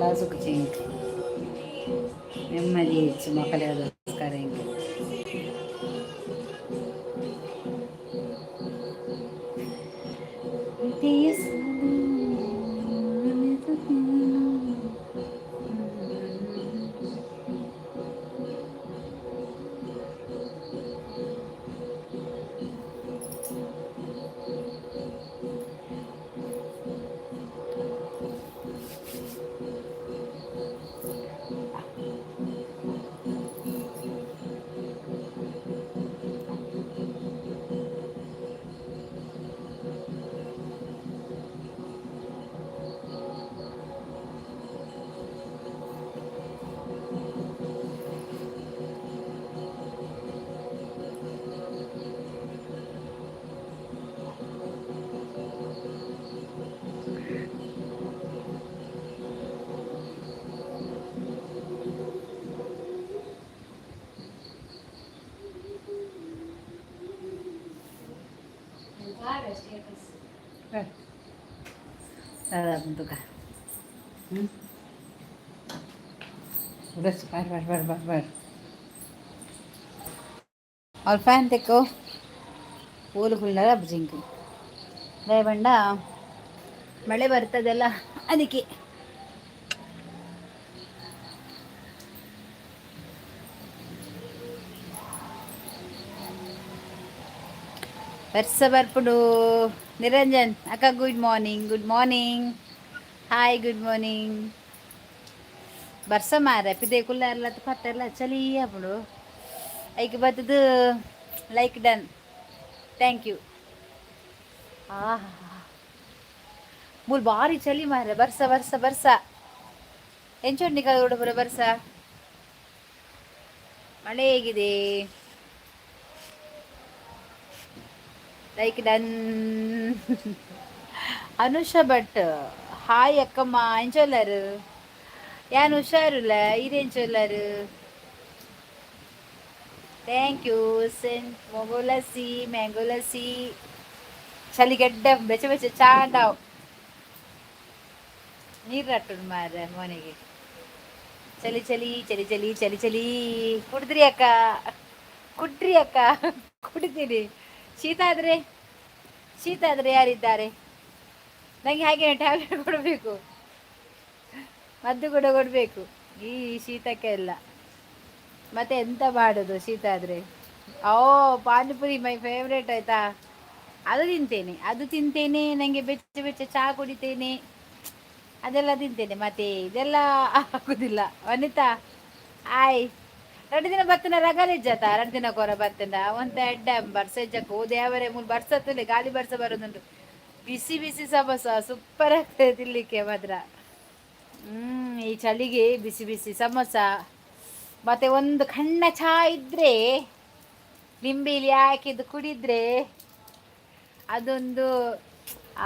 ಕಲಾಸುಕು ಚಿಂಕ್ ನೆಮ್ಮದಿ ಹೆಚ್ಚು ಮಕ್ಕಳಿಗೋಸ್ಕರ ಹಿಂಗೆ ವಿಧಿಯ ಸಾಲು ನೆನೆದು तुका बस बर और ಫ್ಯಾನ್ ತೆಕ್ಕೋ ಪೂಲು ಫುಲ್ಲರ ಜಿಂಕು ದಯಬಂಡ ಮಳೆ ಬರ್ತದಲ್ಲ ಅದಕ್ಕೆ ವರ್ಷ ಬರ್ಪುಡು ನಿರಂಜನ್ ಅಕ್ಕ good morning hi good morning ಬರ್ಸ ಮಾರ ಪಿದೆ ಕುಲ್ಲ ಪತ್ತೆಲ್ಲ ಚಳಿ ಅಪ್ಪಡು ಐಕ್ ಬರ್ತದು ಲೈಕ್ ಡನ್ ಥ್ಯಾಂಕ್ ಯು ಮೂಲ್ ಭಾರಿ ಚಳಿ ಮಾರ ಬರ್ಸ ಎಂಚೊಂಡಿ ಕದ ಪುರ ಬರ್ಸ ಮಳೆ ಹೇಗಿದೆ like done Anusha Bhat hi ಅಕ್ಕಮ್ಮ ಎಂಚೊಲ್ಲರು ಯಾನು ಹುಷಾರಿಲ್ಲ ಇದೇಂಚೊಲ್ಲರು ಥ್ಯಾಂಕ್ ಯು ಸೆಂಟ್ ಮ್ಯಾಂಗೋಲಸಿ ಚಳಿಗಡ್ಡ ಬೆಚ್ಚ ಚಾಂಡಾವ್ ನೀರು ರಟ್ಟು ಮಾರ ಮನೆಗೆ ಚಳಿ ಕುಡಿದ್ರಿ ಅಕ್ಕ ಕುಡಿತೀನಿ ಶೀತ ಆದ್ರೆ ಯಾರಿದ್ದಾರೆ ನನಗೆ ಹಾಗೆ ಟ್ಯಾಬ್ಲೆಟ್ ಕೊಡಬೇಕು ಮದ್ದು ಕೂಡ ಕೊಡಬೇಕು ಈ ಶೀತಕ್ಕೆ ಎಲ್ಲ ಮತ್ತೆ ಎಂತ ಮಾಡೋದು ಶೀತ ಆದರೆ ಪಾನಿಪುರಿ ಮೈ ಫೇವ್ರೇಟ್ ಆಯಿತಾ ಅದು ತಿಂತೇನೆ ನನಗೆ ಬೆಚ್ಚ ಚಹಾ ಕುಡಿತೇನೆ ಅದೆಲ್ಲ ತಿಂತೇನೆ ಮತ್ತೆ ಇದೆಲ್ಲ ಆಗೋದಿಲ್ಲ ವನಿತಾ ಆಯ್ 2 ದಿನ ಬರ್ತನ ರಗಲಿಜ್ಜಾತ 2 ದಿನ ಕೊರ ಬರ್ತನ ಒಂತ ಎಡ್ಡ ಬರ್ಸಜ್ಜಕ್ಕೆ ದೇವರೇ ಮೂರು ಬರ್ಸತ್ತಲೆ ಗಾಳಿ ಬರ್ಸ ಬರೋದುಂಟು ಬಿಸಿ ಸಮೋಸ ಸೂಪರ್ ಆಗ್ತದೆ ತಿನ್ಲಿಕ್ಕೆ ಮಾತ್ರ ಈ ಚಳಿಗೆ ಬಿಸಿ ಸಮೋಸ ಮತ್ತೆ ಒಂದು ಕಣ್ಣ ಚಹಾ ಇದ್ರೆ ನಿಂಬೆಲಿ ಹಾಕಿದ್ದು ಕುಡಿದ್ರೆ ಅದೊಂದು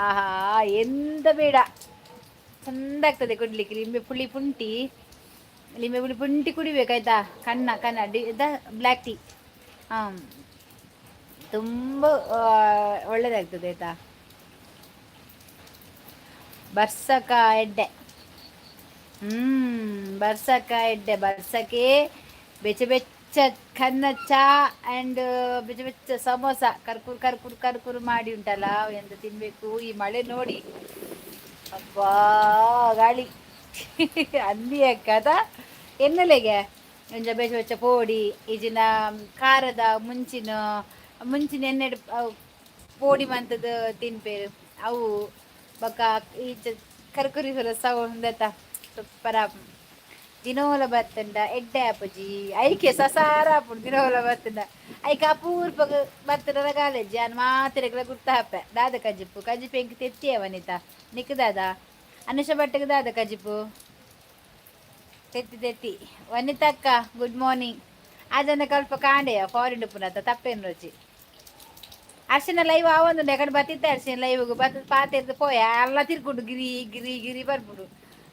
ಆಹಾ ಎಂತ ಬೇಡ ಚಂದ ಆಗ್ತದೆ ಕುಡ್ಲಿಕ್ಕೆ ಲಿಂಬೆ ಪುಳಿ ಪುಂಟಿ ಕುಡಿಬೇಕಾಯ್ತಾ ಕಣ್ಣ ಬ್ಲ್ಯಾಕ್ ಟೀ ತುಂಬ ಒಳ್ಳೆಯದಾಗ್ತದೆ ಆಯ್ತಾ ಬರ್ಸಕ ಎಡ್ಡೆ ಬರ್ಸಕ್ಕೆ ಬೆಚ್ಚ ಕನ್ನ ಚಾ ಆ್ಯಂಡ್ ಬೆಚ್ಚ ಸಮೋಸ ಕರ್ಕುರು ಮಾಡಿ ಉಂಟಲ್ಲ ಎಂತ ತಿನ್ಬೇಕು ಈ ಮಳೆ ನೋಡಿ ಅಬ್ಬಾ ಗಾಳಿ ಅಂದಿ ಅಕ್ಕದ ಎನ್ನಲೆಗೆ ಒಂಜ ಬೆಚ್ಚ ಪೋಡಿ ಈಜಿನ ಖಾರದ ಮುಂಚಿನ ಎಣ್ಣೆ ಪೋಡಿ ಮಂತದ ತಿನ್ಪೇರು ಅವು ಬೊಕ್ಕ ಈಚ ಕರ್ಕುರಿ ಹೊಲ ಸೌಂದತ ಸೂಪರ ದಿನೋಲ ಬತ್ತಂಡ ಎಡ್ಡೆ ಅಪ್ಪಜಿ ಐಕೆ ಸಸಾರ ಆಪುಂಡು ದಿನೋಲ ಬತ್ತಂಡ ಐಕ ಅಪೂರ್ಪ ಬತ್ತದ ಕಾಲೇಜಿ ಅನ್ ಮಾತಿರಗಳ ಗುರ್ತ ಹಾಪೆ ದಾದ ಕಜಿಪ್ಪು ಎಂಕ್ ತೆತ್ತಿ ಅವನಿತ ನಿಕ್ ದಾದ ಅನುಷ ಬಟ್ಟೆಗೆ ದಾದ ಕಜಿಪ್ಪು ತೆತ್ತಿ ವನಿತಕ್ಕ ಗುಡ್ ಮಾರ್ನಿಂಗ್ ಆಜನ ಕಲ್ಪ ಕಾಂಡೆಯ ಫಾರಿನ್ ಪುನತ ತಪ್ಪೇನು ರುಚಿ ಅರ್ಶಿನ ಲೈವ್ ಆವೊಂದು ಎಕಡೆ ಬತ್ತಿದ್ದೆ ಅರ್ಶಿನ ಲೈವ್ಗೆ ಬತ್ತ ಪಾತಿರ್ದು ಪೋಯ ಎಲ್ಲ ತಿರ್ಕೊಂಡು ಗಿರಿ ಬರ್ಬಿಡು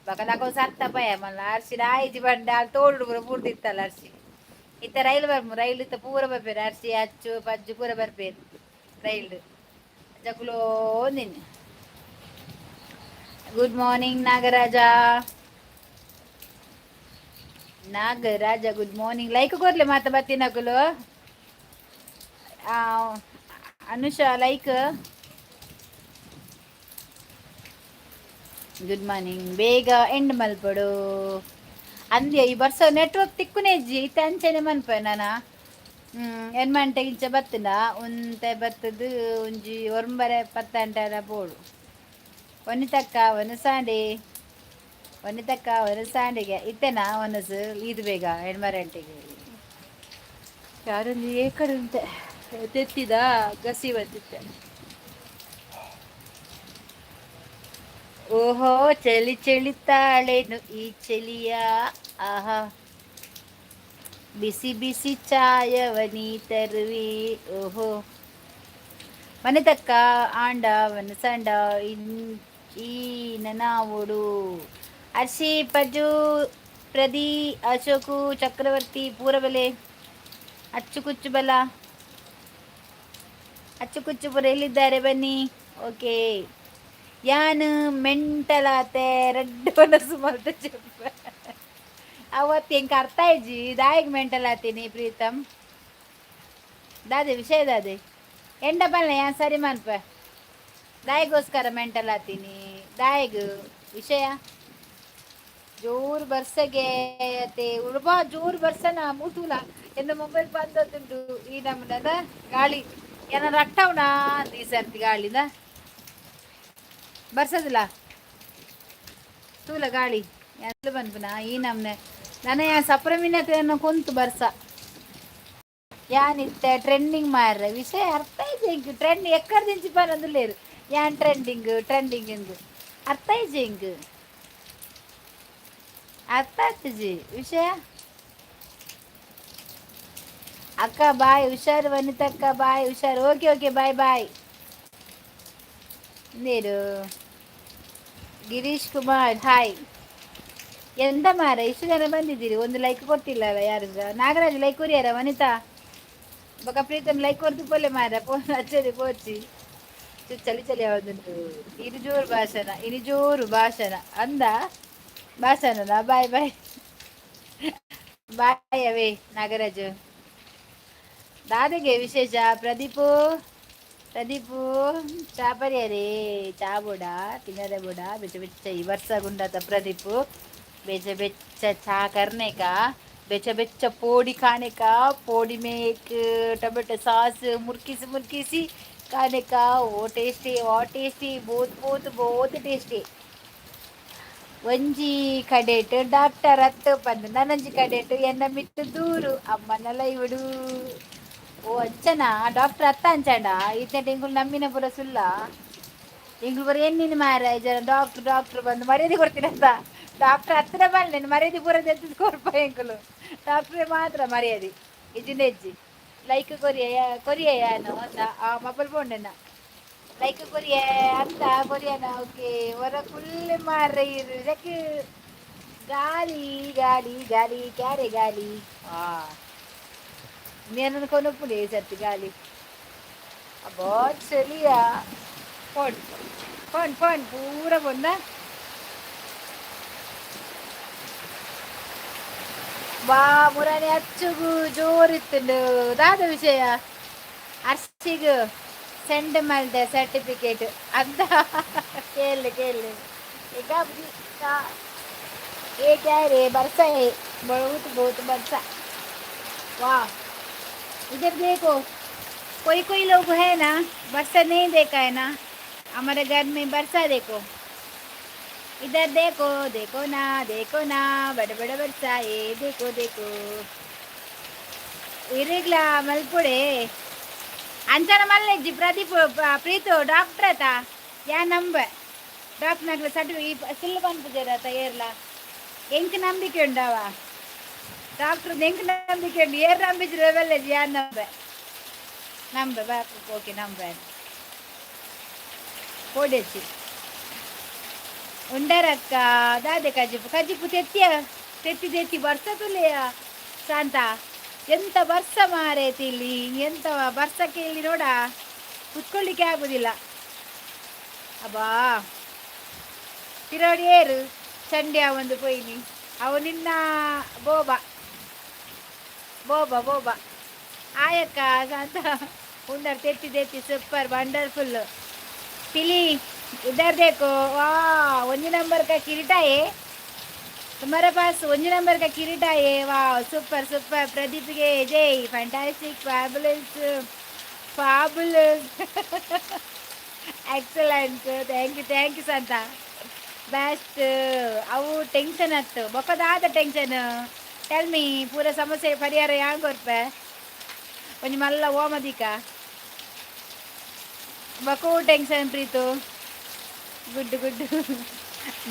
ಬಕದಾಕ ಸತ್ತ ಪಯ ಮಲ್ಲ ಅರ್ಶಿನ ಆಯ್ಜಿ ಬಂಡ ಅಲ್ಲಿ ತೋಡು ಪೂರ ಪೂರ್ತಿತ್ತಲ್ಲ ಅರ್ಶಿ ಇತ್ತ ರೈಲು ರೈಲು ಇತ್ತ ಪೂರ ಬರ್ಪೇರು ಅರ್ಶಿ ಅಚ್ಚು ಪಜ್ಜು ಪೂರ ಬರ್ಪೇರು ರೈಲು ಜಗುಲೋ ನಿನ್ನೆ good morning Nagaraj Nagaraj good morning like ಕೊರ್ಲೆ ಮಾತ ಬತ್ತಿನಕುಲು ಅನುಷಾ ಲೈಕ್ ಗುಡ್ ಮಾರ್ನಿಂಗ್ ಬೇಗ ಎಂಡ್ ಮಲ್ಪಡು ಅಂದ್ಯ ಈ ಬರ್ಸ ನೆಟ್ವರ್ಕ್ ತಿಕ್ಕುನೇಜ್ಜಿ ಇತ್ತೆ ಅಂಚನೆ ಮನ್ಪ ನಾನ ಎನ್ಮಂಟೆ ಇಂಚ ಬತ್ತನ ಉಂತೆ ಬತ್ತದು ಒಂಜಿ ಒಂಬರೆ ಪತ್ತಂಟರ ಬೋಡು ಒನ್ನಿತಕ್ಕ ಒನಸಾಂಡೆ ಒನ್ನಿತಕ್ಕ ಒನಸಾಂಡೆಗೆ ಇತ್ತೆನಾ ಒನಸು ಇದು ಬೇಗ ಹೆಣ್ಮರಂಟಿಗೆ ಯಾರೊಂದು ಏಕಡೆ ಉಂಟೆ ತೆತ್ತಿದ ಗಸಿ ಬಂದಿತ್ತೆ ಓಹೋ ಚಳಿ ಚಳಿತಾಳೇನು ಈ ಚಳಿಯ ಆಹಾ ಬಿಸಿ ಬಿಸಿ ಚಾಯವನಿ ತರುವಿ ಓಹೋ ಮನೆ ತಕ್ಕ ಆಂಡ ವನ ಸಂಡ ಈ ನನಾವೋಡು ಅರ್ಷಿ ಪಜು ಪ್ರದಿ ಅಶೋಕು ಚಕ್ರವರ್ತಿ ಪೂರಬಲೆ ಅಚ್ಚುಕುಚ್ಚು ಬಲ ಅಚ್ಚುಕುಚ್ಚು ಪುರ ಎಲ್ಲಿದ್ದಾರೆ ಬನ್ನಿ ಓಕೆ ಯಾನು ಮೆಂಟಲಾತೆ ರೆಡ್ ಮನಸ್ಸು ಮಲ್ತ చెప్ప ಅವತ್ತು ಹೆಂಗೆ ಅರ್ಥ ಇಜ್ಜಿ ದಾಯಿಗೆ ಮೆಂಟಲ್ ಆತೀನಿ ಪ್ರೀತಮ್ ದಾದೆ ವಿಷಯ ದಾದೆ ಎಂಡ ಬಲ್ಲ ಯಾನ್ ಸರಿ ಮನ್ಪ ದಾಯಿಗೋಸ್ಕರ ಮೆಂಟಲ್ ಆತೀನಿ ದಾಯಿಗೂ ವಿಷಯ ಜೋರು ಬರ್ಸಗೆ ಅತ್ತೆ ಉಳ್ಬಾ ಜೋರು ಬರ್ಸನ ಮೂಟುಲ ಎನ್ನ ಮೊಬೈಲ್ ಬಂದದ್ದುಂಟು ಈ ನಮ್ಮನದ ಗಾಳಿ ಏನಾರ ಅಟ್ಟವನಾ ಅಂತ ಈ ಸರ್ತಿ ಗಾಳಿದ ಬರ್ಸದಿಲ್ಲ ತೂಲ ಗಾಳಿ ಎಲ್ಲ ಬಂದ್ಪುನ ಈ ನಮ್ನೆ ನನ್ನ ಯಾ ಸಪ್ರಮಿನತೆಯನ್ನು ಕುಂತು ಬರ್ಸ ಯಾನಿತ್ತೆ ಟ್ರೆಂಡಿಂಗ್ ಮಾರ್ರೆ ವಿಷಯ ಅರ್ಥ ಇದೆ ಹಿಂಗೆ ಟ್ರೆಂಡ್ ಎಕ್ಕಡ ದಿಂಚಿ ಬರೋದಿಲ್ಲೇರು ಯಾನ್ ಟ್ರೆಂಡಿಂಗ್ ಎಂದು ಅರ್ಥ ಇದೆ ಹಿಂಗೆ ಅರ್ಥ ಆಗ್ತಜಿ ವಿಷಯ ಅಕ್ಕ ಬಾಯ್ ಹುಷಾರು ವನಿತಕ್ಕ ಬಾಯ್ ಹುಷಾರು ಓಕೆ ಓಕೆ ಬಾಯ್ ಬಾಯ್ ನೀರು ಗಿರೀಶ್ ಕುಮಾರ್ ಹಾಯ್ ಎಂತ ಮಾರ ಇಷ್ಟು ಜನ ಬಂದಿದ್ದೀರಿ ಒಂದು ಲೈಕ್ ಕೊಟ್ಟಿಲ್ಲಲ್ಲ ಯಾರು ನಾಗರಾಜ್ ಲೈಕ್ ಕೊರಿಯಾರ ವನಿತಾ ಬೊಕ ಪ್ರೀತಮ್ ಲೈಕ್ ಕೊರ್ದು ಪೊಲೆ ಮಾರ ಫೋನ್ ಹಚ್ಚದೆ ಪೋಚಿ ಚಳಿ ಚಳಿ ಯಾವ್ದುಂಟು ಇನಿ ಜೋರು ಭಾಷಣ ಅಂದ ಭಾಷಣನ ಬಾಯ್ ಬಾಯ್ ಬಾಯ್ ಅವೇ ನಾಗರಾಜು ದಾದೆಗೆ ವಿಶೇಷ ಪ್ರದೀಪು ಚಾ ಪರಿಯರೇ ಚಾ ಬುಡ ತಿನ್ನದ ಬುಡ ಬೆಚ್ಚ ಬೆಚ್ಚ ಈ ವರ್ಷ ಗುಂಡತ ಪ್ರದೀಪು ಬೆಚ್ಚ ಬೆಚ್ಚ ಚಾ करने का बेच बेच पोड़ी खाने का पोड़ी में एक टमाटो सॉस मुर्की सी खाने का वो टेस्टी बहुत टेस्टी ಒಂಜಿ ಕಡೆಟ್ ಡಾಕ್ಟರ್ ಹತ್ತು ಬಂದು ನನಂಜಿ ಕಡೆಟ್ ಎನ್ನ ಮಿಟ್ಟು ದೂರು ಅಮ್ಮನೆಲ್ಲ ಇವಡು ಓ ಅಂಚನಾ ಡಾಕ್ಟರ್ ಅತ್ತ ಅಂಚಾಂಡ ಇತ್ತೆ ಇಂಗುಲು ನಮ್ಮಿನ ಪುರ ಸುಲ್ಲ ಇಂಗುಲು ಪುರ ಎನ್ನಿನ ಮಾರ ಜನ ಡಾಕ್ಟರ್ ಬಂದು ಮರ್ಯಾದೆ ಕೊಡ್ತೀನಂತ ಡಾಕ್ಟರ್ ಹತ್ತಿರ ಬಲ್ಲ ನೀನು ಮರ್ಯಾದೆ ಪೂರ ಎತ್ತಿದ್ ಕೊರ್ಪ ಇಂಗುಲು ಡಾಕ್ಟ್ರೇ ಮಾತ್ರ ಮರ್ಯಾದೆ ಇಜ್ಜಿನೆಜ್ಜಿ ಲೈಕ್ ಕೊರಿಯ ಯಾನು ಅಂತ ಆ ಮೊಬೈಲ್ ಫೋನ್ ಲೈಕ್ ಕೊರಿಯ ಅಂತ ಕೊರಿಯಾನ ಓಕೆ ಹೊರ ಫುಲ್ ಮಾರ್ರೆ ಇದಕ್ಕೆ ಗಾಳಿ ಕ್ಯಾರೆ ಗಾಳಿ నేను కొనుక్కునే సత్తి గాలి అబ్బో చలియా ఫోన్ పూర పొంద ಬಾ ಮುರಾನಿ ಅಚ್ಚುಗು ಜೋರಿತ್ತುಂಡು ದಾದ ವಿಷಯ ಅರ್ಸಿಗು ಸೆಂಡ್ ಮಲ್ದೆ ಸರ್ಟಿಫಿಕೇಟ್ ಅಂತ ಕೇಳಿ ಈಗ ये क्या है रे बरसा है बहुत बरसा वाह इधर देखो कोई लोग है ना बरसा नहीं देखा है ना हमारे घर में बरसा देखो इधर देखो ना बड़े बरसा है देखो इरेग्ला मलपुड़े अंचना मल्लेज्जी प्रदीप प्रीतो डॉक्टर था या नंबर डॉक्टर नगल सर्टिफिकेट सिल पंपजरता ಏರ್ಲ ಎಂಕ್ ನಂಬಿಕೆ ಉಂಡವ ಡಾಕ್ಟರ್ ಎಂಕ್ ನಂಬಿಕೆ ಉಂಡು ಏರ್ ನಂಬಿದ್ರೆ ವೆಲ್ಲೇಜ್ ಯಾರು ನಂಬೆ ಬಾಪು ಓಕೆ ನಂಬೆ ಕೋಡೆಚ್ಚಿ ಉಂಡರಕ್ಕ ದಾದೆ ಕಜಿಪು ತೆತ್ತಿ ಬರ್ಸ ತುಲೆಯ ಶಾಂತ ಎಂತ ಬರ್ಸ ಮಾರೇತಿ ಇಲ್ಲಿ ಎಂತ ಬರ್ಸಕ್ಕೆ ಇಲ್ಲಿ ನೋಡ ಕುತ್ಕೊಳ್ಳಿಕ್ಕೆ ಆಗುದಿಲ್ಲ ಅಬ್ಬಾ ತಿರೋಡಿ ಏರು ಚಂಡ್ಯ ಒಂದು ಪೊಯ್ನಿ ಅವು ನಿನ್ನ ಬೋಬಾ ಬೋಬಾ ಬೋಬಾ ಆಯಕ್ಕ ಅಂತ ಉಂಡರ್ ತೆತ್ತಿ ತೆತ್ತಿ ಸೂಪರ್ ವಂಡರ್ಫುಲ್ पिली इधर देखो वाह 1 नंबर का किरीटा है तुम्हारे पास 1 नंबर का किरीटा है वाह सुपर सुपर प्रदीप के जय fantastic fabulous fabulous excellent thank you संता बेस्ट अವು ಟೆನ್ಷನ್ ಆಯ್ತು ಬೊಕ್ಕದಾದ ಟೆನ್ಷನ್ ಟೆಲ್ ಮೀ ಪೂರ ಸಮಸ್ಯೆ ಪರಿಹಾರ ಹ್ಯಾಂಗ ಕೊರ್ಪೆ ಒಂಜಿ ಮಲ್ಲ ಓಮದಿಕ ಬಕೋ ಟೆನ್ಷನ್ ಪ್ರೀತು ಗುಡ್ ಗುಡ್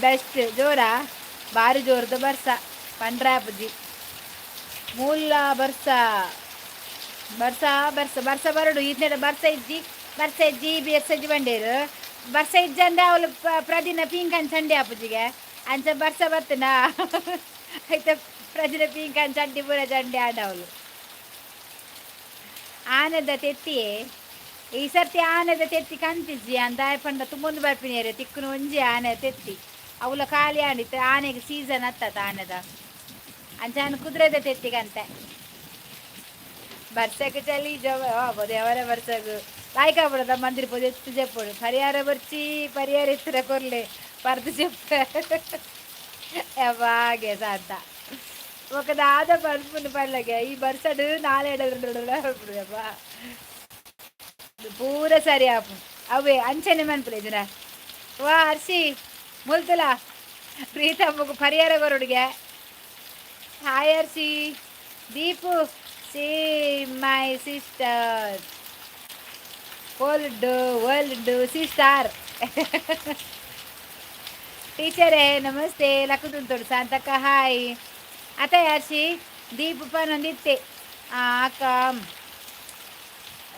ಬೆಸ್ಟ್ ಜೋರ ಭಾರಿ ಜೋರದ ಬರ್ಸ ಪಂಡ್ರಾಪುಜಿ ಮೂಲ ಬರ್ಸ ಬರ್ಸ ಬರ್ಸ ಬರ್ಸ ಬರಡು ಈತನ ಬರ್ಸ ಇಜ್ಜಿ ಬೇರ್ಸಜ್ಜಿ ಬಂಡೇರು ಬರ್ಸ ಇಜ್ಜಂದೆ ಅವಳು ಪ್ರದಿನ ಪಿಂಕನ್ ಚಂಡಿ ಆಪುಜಿಗೆ ಅಂಚ ಬರ್ಸ ಬರ್ತನ ಆಯ್ತ ಪ್ರದಿನ ಪಿಂಕನ್ ಚಂಡಿ ಪೂರ ಚಂಡಿ ಆಡ ಅವಳು ಆನದ ತೆತ್ತಿಯೇ ಈ ಸರ್ತಿ ಆನೆದ ತೆತ್ತಿ ಕಂತಿಜ್ಜಿ ಅಂತ ಪಂಡ ತುಂಬೊಂದು ಬರ್ಪಿನಿಯರೆ ತಿಕ್ಕುನು ಒಂಜಿ ಆನೆ ತೆತ್ತಿ ಅವಳ ಖಾಲಿ ಆಡಿತ್ತು ಆನೆಗೆ ಸೀಸನ್ ಹತ್ತದ ಆನೆದ ಅಂಚಾನ ಕುದುರೆದ ತೆತ್ತಿಗಂತೆ ಬರ್ಸಕ್ಕೆ ಚಲಿ ದೇವರ ಬರ್ಸಗು ಲಾಯ್ಕಾಬಿಡದ ಮಂದಿರ ಪೋದು ಎತ್ತು ಚೆಪ್ಪುಡು ಪರಿಹಾರ ಬರ್ಚಿ ಪರಿಹಾರ ಎತ್ತರ ಕೊರ್ಲೆ ಪರ್ದು ಚೆಪ್ಪ ಯಾವಾಗೆ ಸಾಂತ ఒకదాద పడుపుని పళ్ళగా ఈ బర్సడు నాలేడబ్బా ಪೂರ ಸರಿ ಆಪು ಅವೇ ಅಂಚನೆ ಮನ್ಪುಲೇಜನ ವಾ ಹರ್ಷಿ ಮುಲ್ತುಲ ಪ್ರೀತಮ್ಮಗೂ ಪರಿಹಾರ ಕೊರೊಡುಗೆ hi Harshi Deepu see my sister world sister ಟೀಚರೇ ನಮಸ್ತೆ ಲಕ್ಕುದುಂತೋಡು ಶಾಂತಕ್ಕ ಹಾಯ್ ಅತ್ತ ಹರ್ಷಿ ದೀಪು ಪನೊಂದಿತ್ತೆ ಅಕ್ಕ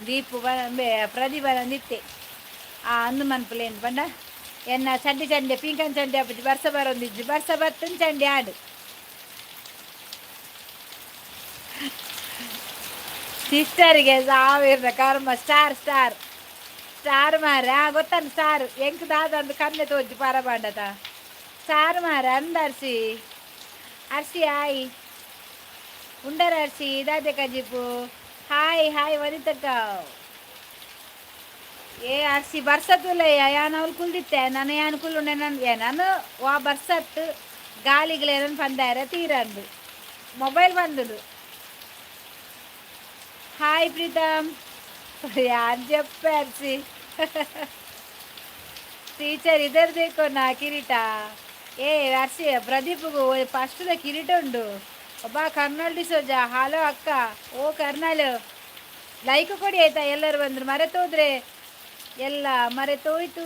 ದೀಪು ಪ್ರದೀಪ ನಂದಿತ್ತೆ ಅಂದು ಮನ್ಪುಲೇನು ಬಂಡ ಎನ್ನ ಚಂಡಿ ಚಂಡೆ ಪಿಂಕನ್ ಚಂಡಿ ಹಬ್ಬಿ ಬರ್ಸ ಬರೊಂದಿಜ್ಜು ಬರ್ಸ ಬರ್ತನ್ ಚಂಡಿ ಆಡು ಸಿಸ್ಟರ್ಗೆ ಸಾವಿರದ ಕರ್ಮ ಸ್ಟಾರ್ ಮಾರ ಗೊತ್ತಂದು ಸ್ಟಾರ್ ಎಂಕ್ ದಾದಂದು ಕಣ್ಣೆ ತೋಜು ಪರ ಬಂಡತ ಸ್ಟಾರ್ ಮಾರ ಅಂದ ಅರ್ಸಿ ಹಾಯ್ ಉಂಡರ ಅರ್ಸಿ ದಾದೆ ಕಜಿಪು ಹಾಯ್ ವನಿತಕ್ಕ ಏ ಅರ್ಸಿ ಬರ್ಸತ್ತುಲಯ್ಯ ಯಾನ್ ಅವ್ಲು ಕುಲ್ದಿತ್ತೆ ನಾನು ಯಾನ್ ಕುಲ್ಲುಂಡೆ ನಾನು ವಾ ಬರ್ಸತ್ ಗಾಲಿಗಳೇನನ್ನು ಪಂದಾರ ತೀರಂದು ಮೊಬೈಲ್ ಬಂದುಡು ಹಾಯ್ ಪ್ರೀತಮ್ ಯಾರು చెప్పే అర్సి టీచర్ ఇద్దరు దేకోనా కిరీట ఏ అర్సి ప్రదీప్కు ఫస్ట్లో కిరీట ఉండు ಒಬ್ಬ ಕರ್ನಾಲ್ ಡಿಸೋಜಾ ಹಲೋ ಅಕ್ಕ ಓ ಕರ್ನಾಲ್ ಲೈಕ್ ಕೊಡಿ ಆಯ್ತಾ ಎಲ್ಲರೂ ಬಂದರು ಮರೆತೋದ್ರೆ ಎಲ್ಲ ಮರೆತೋಯ್ತು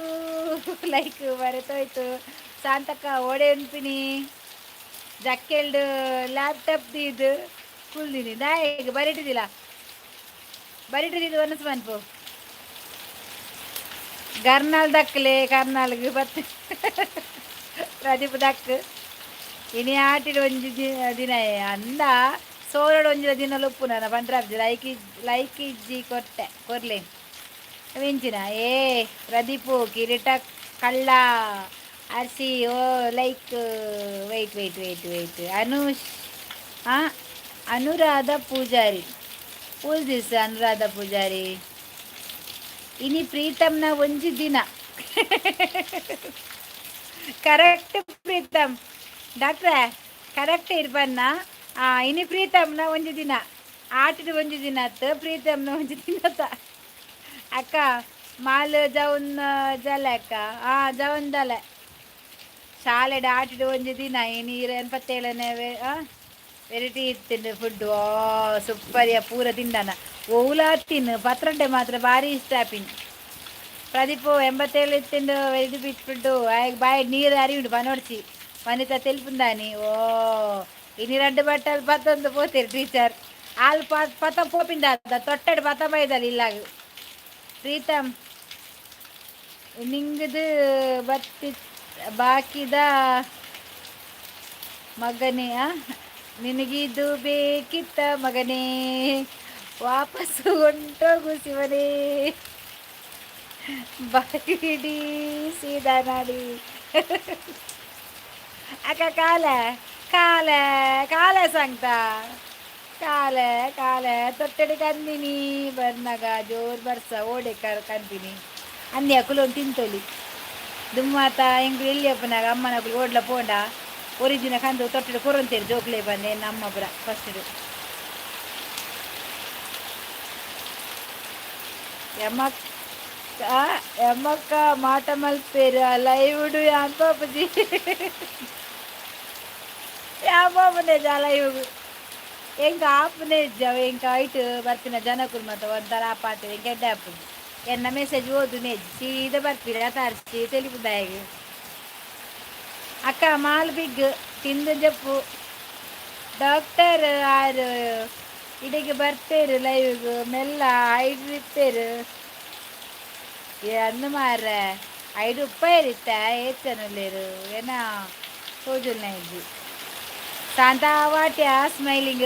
ಲೈಕ್ ಮರೆತೋಯ್ತು ಶಾಂತಕ್ಕ ಓಡೆ ಅನ್ಪಿನಿ ಜಕ್ಕೆಲ್ಡು ಲ್ಯಾಪ್ಟಾಪ್ದು ಇದು ಕುಲ್ದಿನಿ ನಾಯಿಗೆ ಬರಿಟಿದ್ದಿಲ್ಲ ಒನಸ್ ಮನ್ಪು ಕರ್ನಾಲ್ ದಕ್ಕಲೆ ಕರ್ನಾಲ್ಗೆ ಬತ್ತೆ ಪ್ರದೀಪ್ ದಕ್ ಇನಿ ಆಟಿಡ್ ಒಂಜಿ ದಿನ ಅಂದ ಸೋರಡು ಒಂಜಿ ದಿನ ಲೊಪ್ಪು ನಾನು ಪಂಡ್ರಾಬ್ಜಿ ಲೈಕ್ ಇಜ್ಜಿ ಕೊರ್ಲೆ ವೆಂಚಿನ ಏ ಪ್ರದೀಪು ಕಿರೀಟ ಕಳ್ಳ ಅರ್ಸಿ ಓ like wait Anuradha Poojary who's this Anuradha Poojary ಇನಿ ಪ್ರೀತಮ್ನ ಒಂಜಿ ದಿನ ಕರೆಕ್ಟ್ ಪ್ರೀತಮ್ ಡಾಕ್ಟ್ರೆ ಕರೆಕ್ಟ್ ಇರ್ಬನ್ನ ಇನಿ ಪ್ರೀತಮ್ನ ಒಂಜಿ ದಿನ ಆಟಿದ ಒಂಜಿ ದಿನ ಅತ್ತು ಪ್ರೀತಮ್ನ ಒಂಜಿ ದಿನತ್ತ ಅಕ್ಕ ಮಾಲ್ ಜವನ್ ಜಲೆ ಅಕ್ಕ ಜವನ್ ದಲೆ ಶಾಲೆಡ್ ಆಟಿದ ಒಂಜಿ ದಿನ ನೀರು 87ನೇ ವೆರೈಟಿ ಇತ್ತಿಂಡು ಫುಡ್ ಸೂಪರ್ಯ ಪೂರ ತಿಂಡನ ಓಲ ತಿನ್ನು ಪತ್ರಂಡೆ ಮಾತ್ರ ಭಾರಿ ಇಷ್ಟ ಆಪಿನ್ ಪ್ರದೀಪು 87 ಇತ್ತಿಂಡು ವೆರೈಟಿ ಬಿಟ್ ಫುಡ್ಡು ಬಾಯ್ ನೀರು ಅರಿವಿಡು ಬನೋಡ್ಸಿ ವನಿತ ತೆಲ್ಪುಂದಾನಿ ಓ ಇನಿ 2 ಬಟ್ಟಲು ಪತ್ತೊಂದು ಪೋತೀರಿ ಟೀಚರ್ ಆಲ್ ಪತ ಪೋಪಿಂದ ತೊಟ್ಟೆಡು ಪತ ಬೈದಲ್ಲ ಇಲ್ಲಾಗ ಪ್ರೀತಮ್ ನಿಂಗದು ಬತ್ತಿ ಬಾಕಿದ ಮಗನೇ ನಿನಗಿದು ಬೇಕಿತ್ತ ಮಗನೇ ವಾಪಸ್ಸು ಹೊಂಟೋಗು ಶಿವನೇ ಬೈಡಿ ಸೀದಾ ನಾಡಿ ಅಕ್ಕ ಕಾಲ ಕಾಲೆ ಕಾಲೆ ಸಂಗ್ತ ಕಾಲೆ ಕಾಲೆ ತೊಟ್ಟೆಡೆ ಕಂದಿನಿ ಬರ್ನಾಗ ಜೋರು ಬರ್ಸ ಓಡೆ ಕಂತೀನಿ ಅಂದಿ ಅಕ್ಕಲು ಒಂದು ತಿಂತೊಲಿ ದುಮ್ಮಾತ ಹೆಂಗೆ ಎಲ್ಲಿ ಅಪ್ಪನಾಗ ಅಮ್ಮನಗಳು ಓಡ್ಲ ಪೋಂಡ ಒರಿಜಿನ ಕಂದು ತೊಟ್ಟೆಡೆ ಕೊರಂತೇರಿ ಜೋಕ್ಲೆ ಬಂದೆ ನಮ್ಮ ಬುರ ಫಸ್ಟ್ ಎಮ್ಮಕ್ಕ ಎಮ್ಮಕ್ಕ ಮಾಟ ಮಲ್ಪೇರು ಲೈವ್ಡು ಯಾಪಜಿ ಯಾಪನೆ ಲೈವ್ ಹೆಂಗ ಆಪನೆ ಹೆಂಗ ಐಟ್ ಬರ್ತಿನ ಜನಕ್ಕೂ ಮತ್ತೆ ಒಂಥರ ಪಾತ ಗೆಡ್ಡ ಆಪದು ಎನ್ನ ಮೆಸೇಜ್ ಓದು ನೇಜ್ ಸೀದಾ ಬರ್ತೀರಿ ಅತಾರ್ಸಿ ತಿಳಿಪುದಾಯ ಅಕ್ಕ ಮಾಲ್ ಬಿಗ್ ತಿಂದು ಜಪ್ಪು ಡಾಕ್ಟರ್ ಆರು ಇಡಿಗೆ ಬರ್ತೇರು ಲೈವ್ ಮೆಲ್ಲ ಐದು ಇರ್ತೇರು ಅಂದು ಮಾರ ಐದು ಉಪ್ಪ ಏಚನಲ್ಲೇರು ಏನ ಸೋಜುಲ್ನ ಇದ್ದಿ Shantha what ya smiling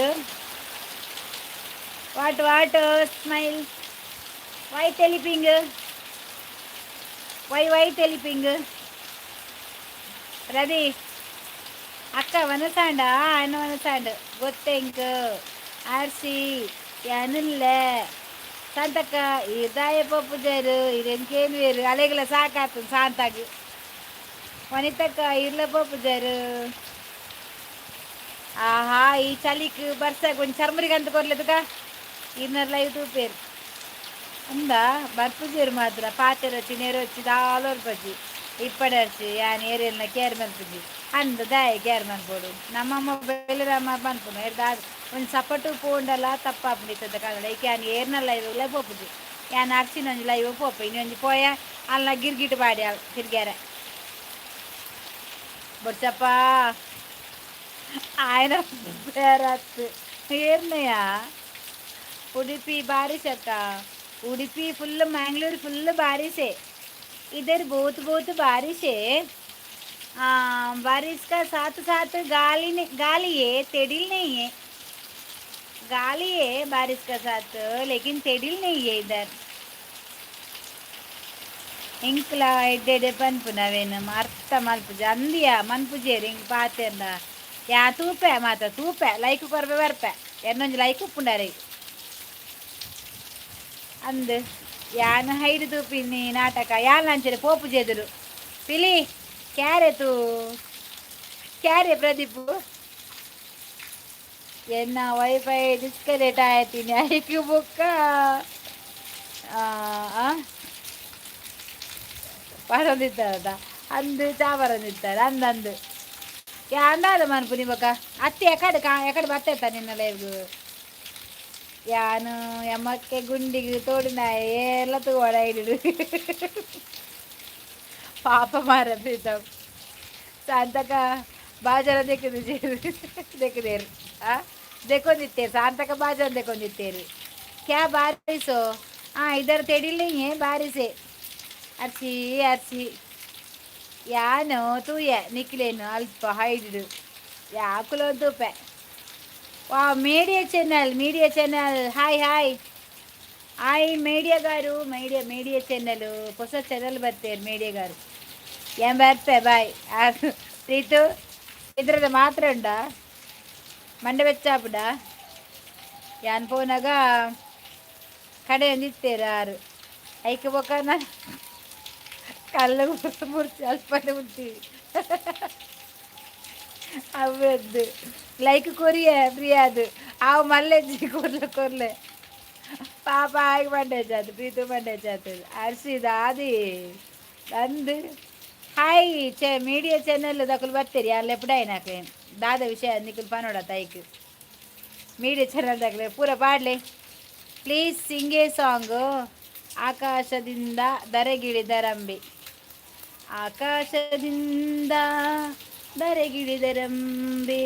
what smile why ತೆಲಿಪಿಂಗ್ ವೈ ತೆಲಿಪಿಂಗ್ ರದಿ ಅಕ್ಕ ವನಸಾಂಡ ಅಣ್ಣ ವನಸಾಂಡ ಗೊತ್ತೆಂಕ ಆರ್ಸಿ ಯಾನಿಲ್ಲ ಶಾಂತಕ್ಕ ಇದಾಯ ಪಪ್ಪು ಜಾರು ಇದೇನು ಬೇರು ಅಲೆಗಳ ಸಾಕಾತು ಶಾಂತಾಗಿ ವನಿತಕ್ಕ ಇರ್ಲ ಪಪ್ಪು ಜಾರು ಆಹಾ ಈ ಚಳಿಕ್ ಬರ್ಸಾಗ ಒಂದು ಚರ್ಮರಿಗೆ ಅಂತ ಕೊರ್ಲದಕ್ಕ ಇನ್ನರ್ಲ ಇದು ಪೇರು ಅಂದ ಬರ್ಪುಜೇರು ಮಾತ್ರ ಪಾತೆರ್ వచ్చి ನೇರು వచ్చి ದಾಲೋರ್ ಬಜ್ಜಿ ಇಪ್ಪಡರ್ಸಿ ಯಾನ್ ಏರಿಯಲ್ನ ಕೇರ್ ಮಲ್ಪುಜಿ ಅಂದ ದಾಯ ಕೇರ್ ಮನ್ಪೋಡು ನಮ್ಮಮ್ಮ ಬೆಳೆರಮ್ಮ ಪನ್ಪುನು ಎರ್ದಾದ ಒಂದು ಸಪಟು ಪೋಂಡಲ್ಲ ತಪ್ಪಾಪುಂಡಿತ್ತದ ಕನ್ನಡ ಈಕೆ ಯಾನ್ ಏರ್ನ ಲೈವ್ ಪೋಪುಜಿ ಯಾನ್ ಅರ್ಸಿನೊಂಜಿ ಲೈವ್ ಪೋಪ ಇನ್ನೊಂಜಿ ಪೋಯ ಅಲ್ಲ ಗಿರ್ಗಿಟ್ ಬಾಡಿ ತಿರ್ಗ್ಯಾರ ಬೊಡ್ಸಪ್ಪ ఆయన ಬೇರತ್ತು ಏರ್ನಯ್ಯ ಉಡುಪಿ ಬಾರಿಸಕ್ಕ उड़ीपी फुल मैंगलोर फुल बारिश है इधर बहुत बारिश है बारिश का साथ साथ गाली है तेडिल नहीं है गाली है बारिश का साथ लेकिन तेडिल नहीं है इधर इंकला एड्डे पन्पुनवेनु अर्थ मल्पुज अंदिया मन्पुजेर इंक पातेंद या तूपे माता तूपे लैक कोरबे बर्पे एन्नೊಂಜಿ ಲೈಕ್ ಉಪ್ಪುಂಡಾರೆ ಅಂದು ಯಾನ್ ಹೈಡು ತೂಪಿನಿ ನಾಟಕ ಯಾನ್ ಲಂಚರೆ ಪೋಪು ಜೆದುರು ಪಿಲಿ ಕ್ಯಾರೆ ಪ್ರದೀಪು ಎನ್ನ ವೈಫೈ ಡಿಸ್ಕನೆಕ್ಟ್ ಆಯ್ತೀನಿ ಐಕ್ಯು ಬುಕ್ಕ ಪಡೊಂದಿದ್ದಾರದ ಅಂದು ಚಾವರಂದಿದ್ದಾರೆ ಅಂದಂದು ಯಾಂದಾದ ಮನ್ಪು ನಿಮಗ ಅತ್ತೆ ಎಕಡೆ ಬರ್ತೈತ ನಿನ್ನ ಲೈವ್ಗು ಯಾನು ಎಮ್ಮಕ್ಕೆ ಗುಂಡಿಗೆ ತೋಡಿನಾಯ ಎಲ್ಲ ತಗೋಡ ಹಿಡಿದು ಪಾಪ ಮಾರ ಪ್ರೀತಮ್ ಶಾಂತಕ ಬಾಜರ ದೇಕದೇರು ದೇಕೊಂಡಿತ್ತೇರು ಶಾಂತಕ ಬಾಜರ ದೇಕೊಂಡಿತ್ತೇರು ಕ್ಯಾ ಬಾರಿಸೋ ಇದರ ತೆಡಿಲಿ ಬಾರಿಸೆ ಅರ್ಸಿ ಯಾನು ತೂಯ ನಿಕ್ಲೇನು ಅಲ್ಪ ಹೈಡು ಯಾಕುಲೋ ತೂಪೆ ವಾ మీడియా ఛానల్ హాయ్ మీడియా గారు మీడియా ఛానల్ ಹೊಸ ఛానల్ ಬರ್ತೀರಿ మీడియా గారు ಏನ್ ಬರ್ತೆ ಬಾಯ್ ಪ್ರೀತು ಇದ್ರದ ಮಾತ್ರ ಉಂಡ ಮಂಡೆ ಬೆಚ್ಚಾಪುಡ ಯಾನ್ ಪೋನಾಗ ಕಡೆ ನಿತ್ತೇರು ಆರು ಐಕೆ ಬೊಕ್ಕನ ಕಲ್ಲ ಮುರ್ಚಿ ಅಲ್ಪನೆ ಉಂಟೀವಿ ಅವದ್ದು ಲೈಕ್ ಕೊರಿಯೆ ಪ್ರಿಯಾದು ಅವು ಮಲ್ಲೆಜ್ಜಿ ಕೊರ್ಲೆ ಪಾಪ ಆಗಿ ಮಂಡೇಜಾತು ಪ್ರೀತು ಮಂಡೇಜಾತು ಅರ್ಸಿದ ಆದಿ ಅಂದು ಹಾಯ್ మీడియా ఛానల్ దక్కులు బర్తేరి వాళ్ళు ఎప్పుడైనాకే దాదా విషయ నీకు పనోడ తైకి మీడియా ఛానల్ దగ్గర ಪೂರ ಪಾಡ್ಲೆ ಪ್ಲೀಸ್ ಸಿಂಗ್ ಎ ಸಾಂಗ್ ಆಕಾಶದಿಂದ ಧರೆಗಿಳಿದರಂಬೆ ಆಕಾಶದಿಂದ ಧರೆಗಿಳಿದರಂಬೆ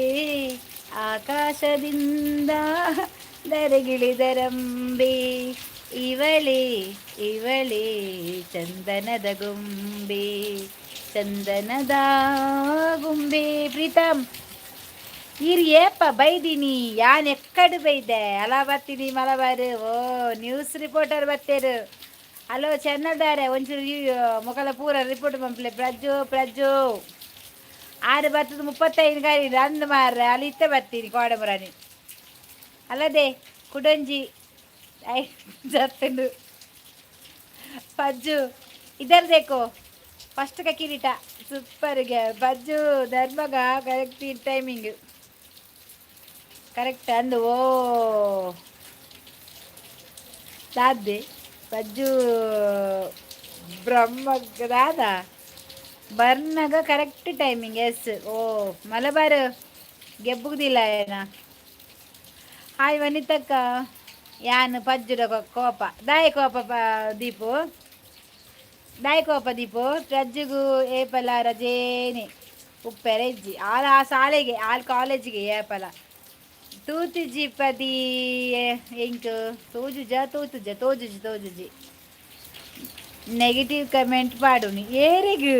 ಆಕಾಶದಿಂದ ಧರೆಗಿಳಿದರಂಬೆ ಇವಳೇ ಚಂದನದ ಗೊಂಬೆ ಚಂದನದ ಗೊಂಬೆ ಪ್ರೀತಮ್ ಏಪ್ಪ ಬೈದೀನಿ ಯಾನ್ ಎಕ್ಕಡು ಬೈದೆ ಅಲ ಬರ್ತೀನಿ ಮಲಬಾರು ಓ ನ್ಯೂಸ್ ರಿಪೋರ್ಟರ್ ಬರ್ತೇರು ಹಲೋ ಚೆನ್ನದಾರೆ ಒಂಚೂರು ಮೊಕಲ ಪೂರ ರಿಪೋರ್ಟ್ ಪಂಪ್ಲೆ ಪ್ರಜ್ಜು ಆರು ಬರ್ತದ 35 ಗಾಡಿ ಅಂದು ಮಾರ್ರೆ ಅಲ್ಲಿ ಇತ್ತ ಬರ್ತೀನಿ ಕೋಡಮುರಾನಿ ಅಲ್ಲದೆ ಕುಡಂಜಿ ಜತ್ತಂಡು ಪಜ್ಜು ಇದರ್ ದೇಕೋ ಫಸ್ಟ್ ಕಿರೀಟ ಸೂಪರ್ಗೆ ಪಜ್ಜು ಧರ್ಮಗ ಕರೆಕ್ಟ್ ಟೈಮಿಂಗ್ ಕರೆಕ್ಟ್ ಅಂದು ಓ ದಾದೆ ಪಜ್ಜು ಬ್ರಹ್ಮಗದಾದ ಬರ್ನಾಗ ಕರೆಕ್ಟ್ ಟೈಮಿಂಗ್ ಎಸ್ ಓ ಮಲಬಾರ್ ಗೆಬ್ಬುದಿಲ್ಲ ಏನ ಹಾಯ್ ವನಿತಕ್ಕ ಯಾನು ಪಜ್ಜುಡ ಕೋಪ ದಾಯಿ ಕೋಪ ದೀಪು ದಾಯಿ ಕೋಪ ದೀಪು ಪ್ರಜ್ಜುಗೂ ಏಪಲ ರಜೇನೆ ಉಪ್ಪೆರೆ ಇಜ್ಜಿ ಆಲ್ ಆ ಶಾಲೆಗೆ ಆಲ್ ಕಾಲೇಜಿಗೆ ಏಪಲ ತೂತುಜಿ ಪದಿ ಎಂಕ್ ತೋಜುಜಿ ನೆಗೆಟಿವ್ ಕಮೆಂಟ್ ಪಾಡುನಿ ಏರಿಗು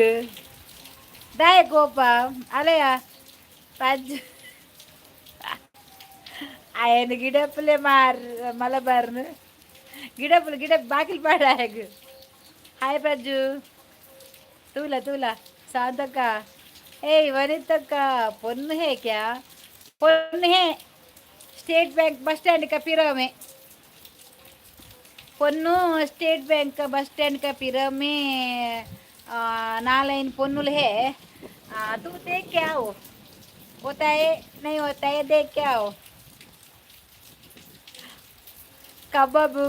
ದಾಯ ಕೋಪ ಅಲೆಯ ಪಜ್ಜು ఆయన గిడప్పులే మలబార్ను గిడప్పులు బాకిలు పాడాయకు హాయ్ ప్రజ్జు తూలా శాంతక్క ఏయ్ వనితక్క పొన్ను హే క్యా పొన్ను హే स्टेट बैंक बस स्टैंड का पिरो में పొన్ను स्टेट बैंक का बस स्टैंड का पिरो में 4 పొన్నులు है तू देख के आओ होता है नहीं होता है देख के आओ ಕಬಾಬು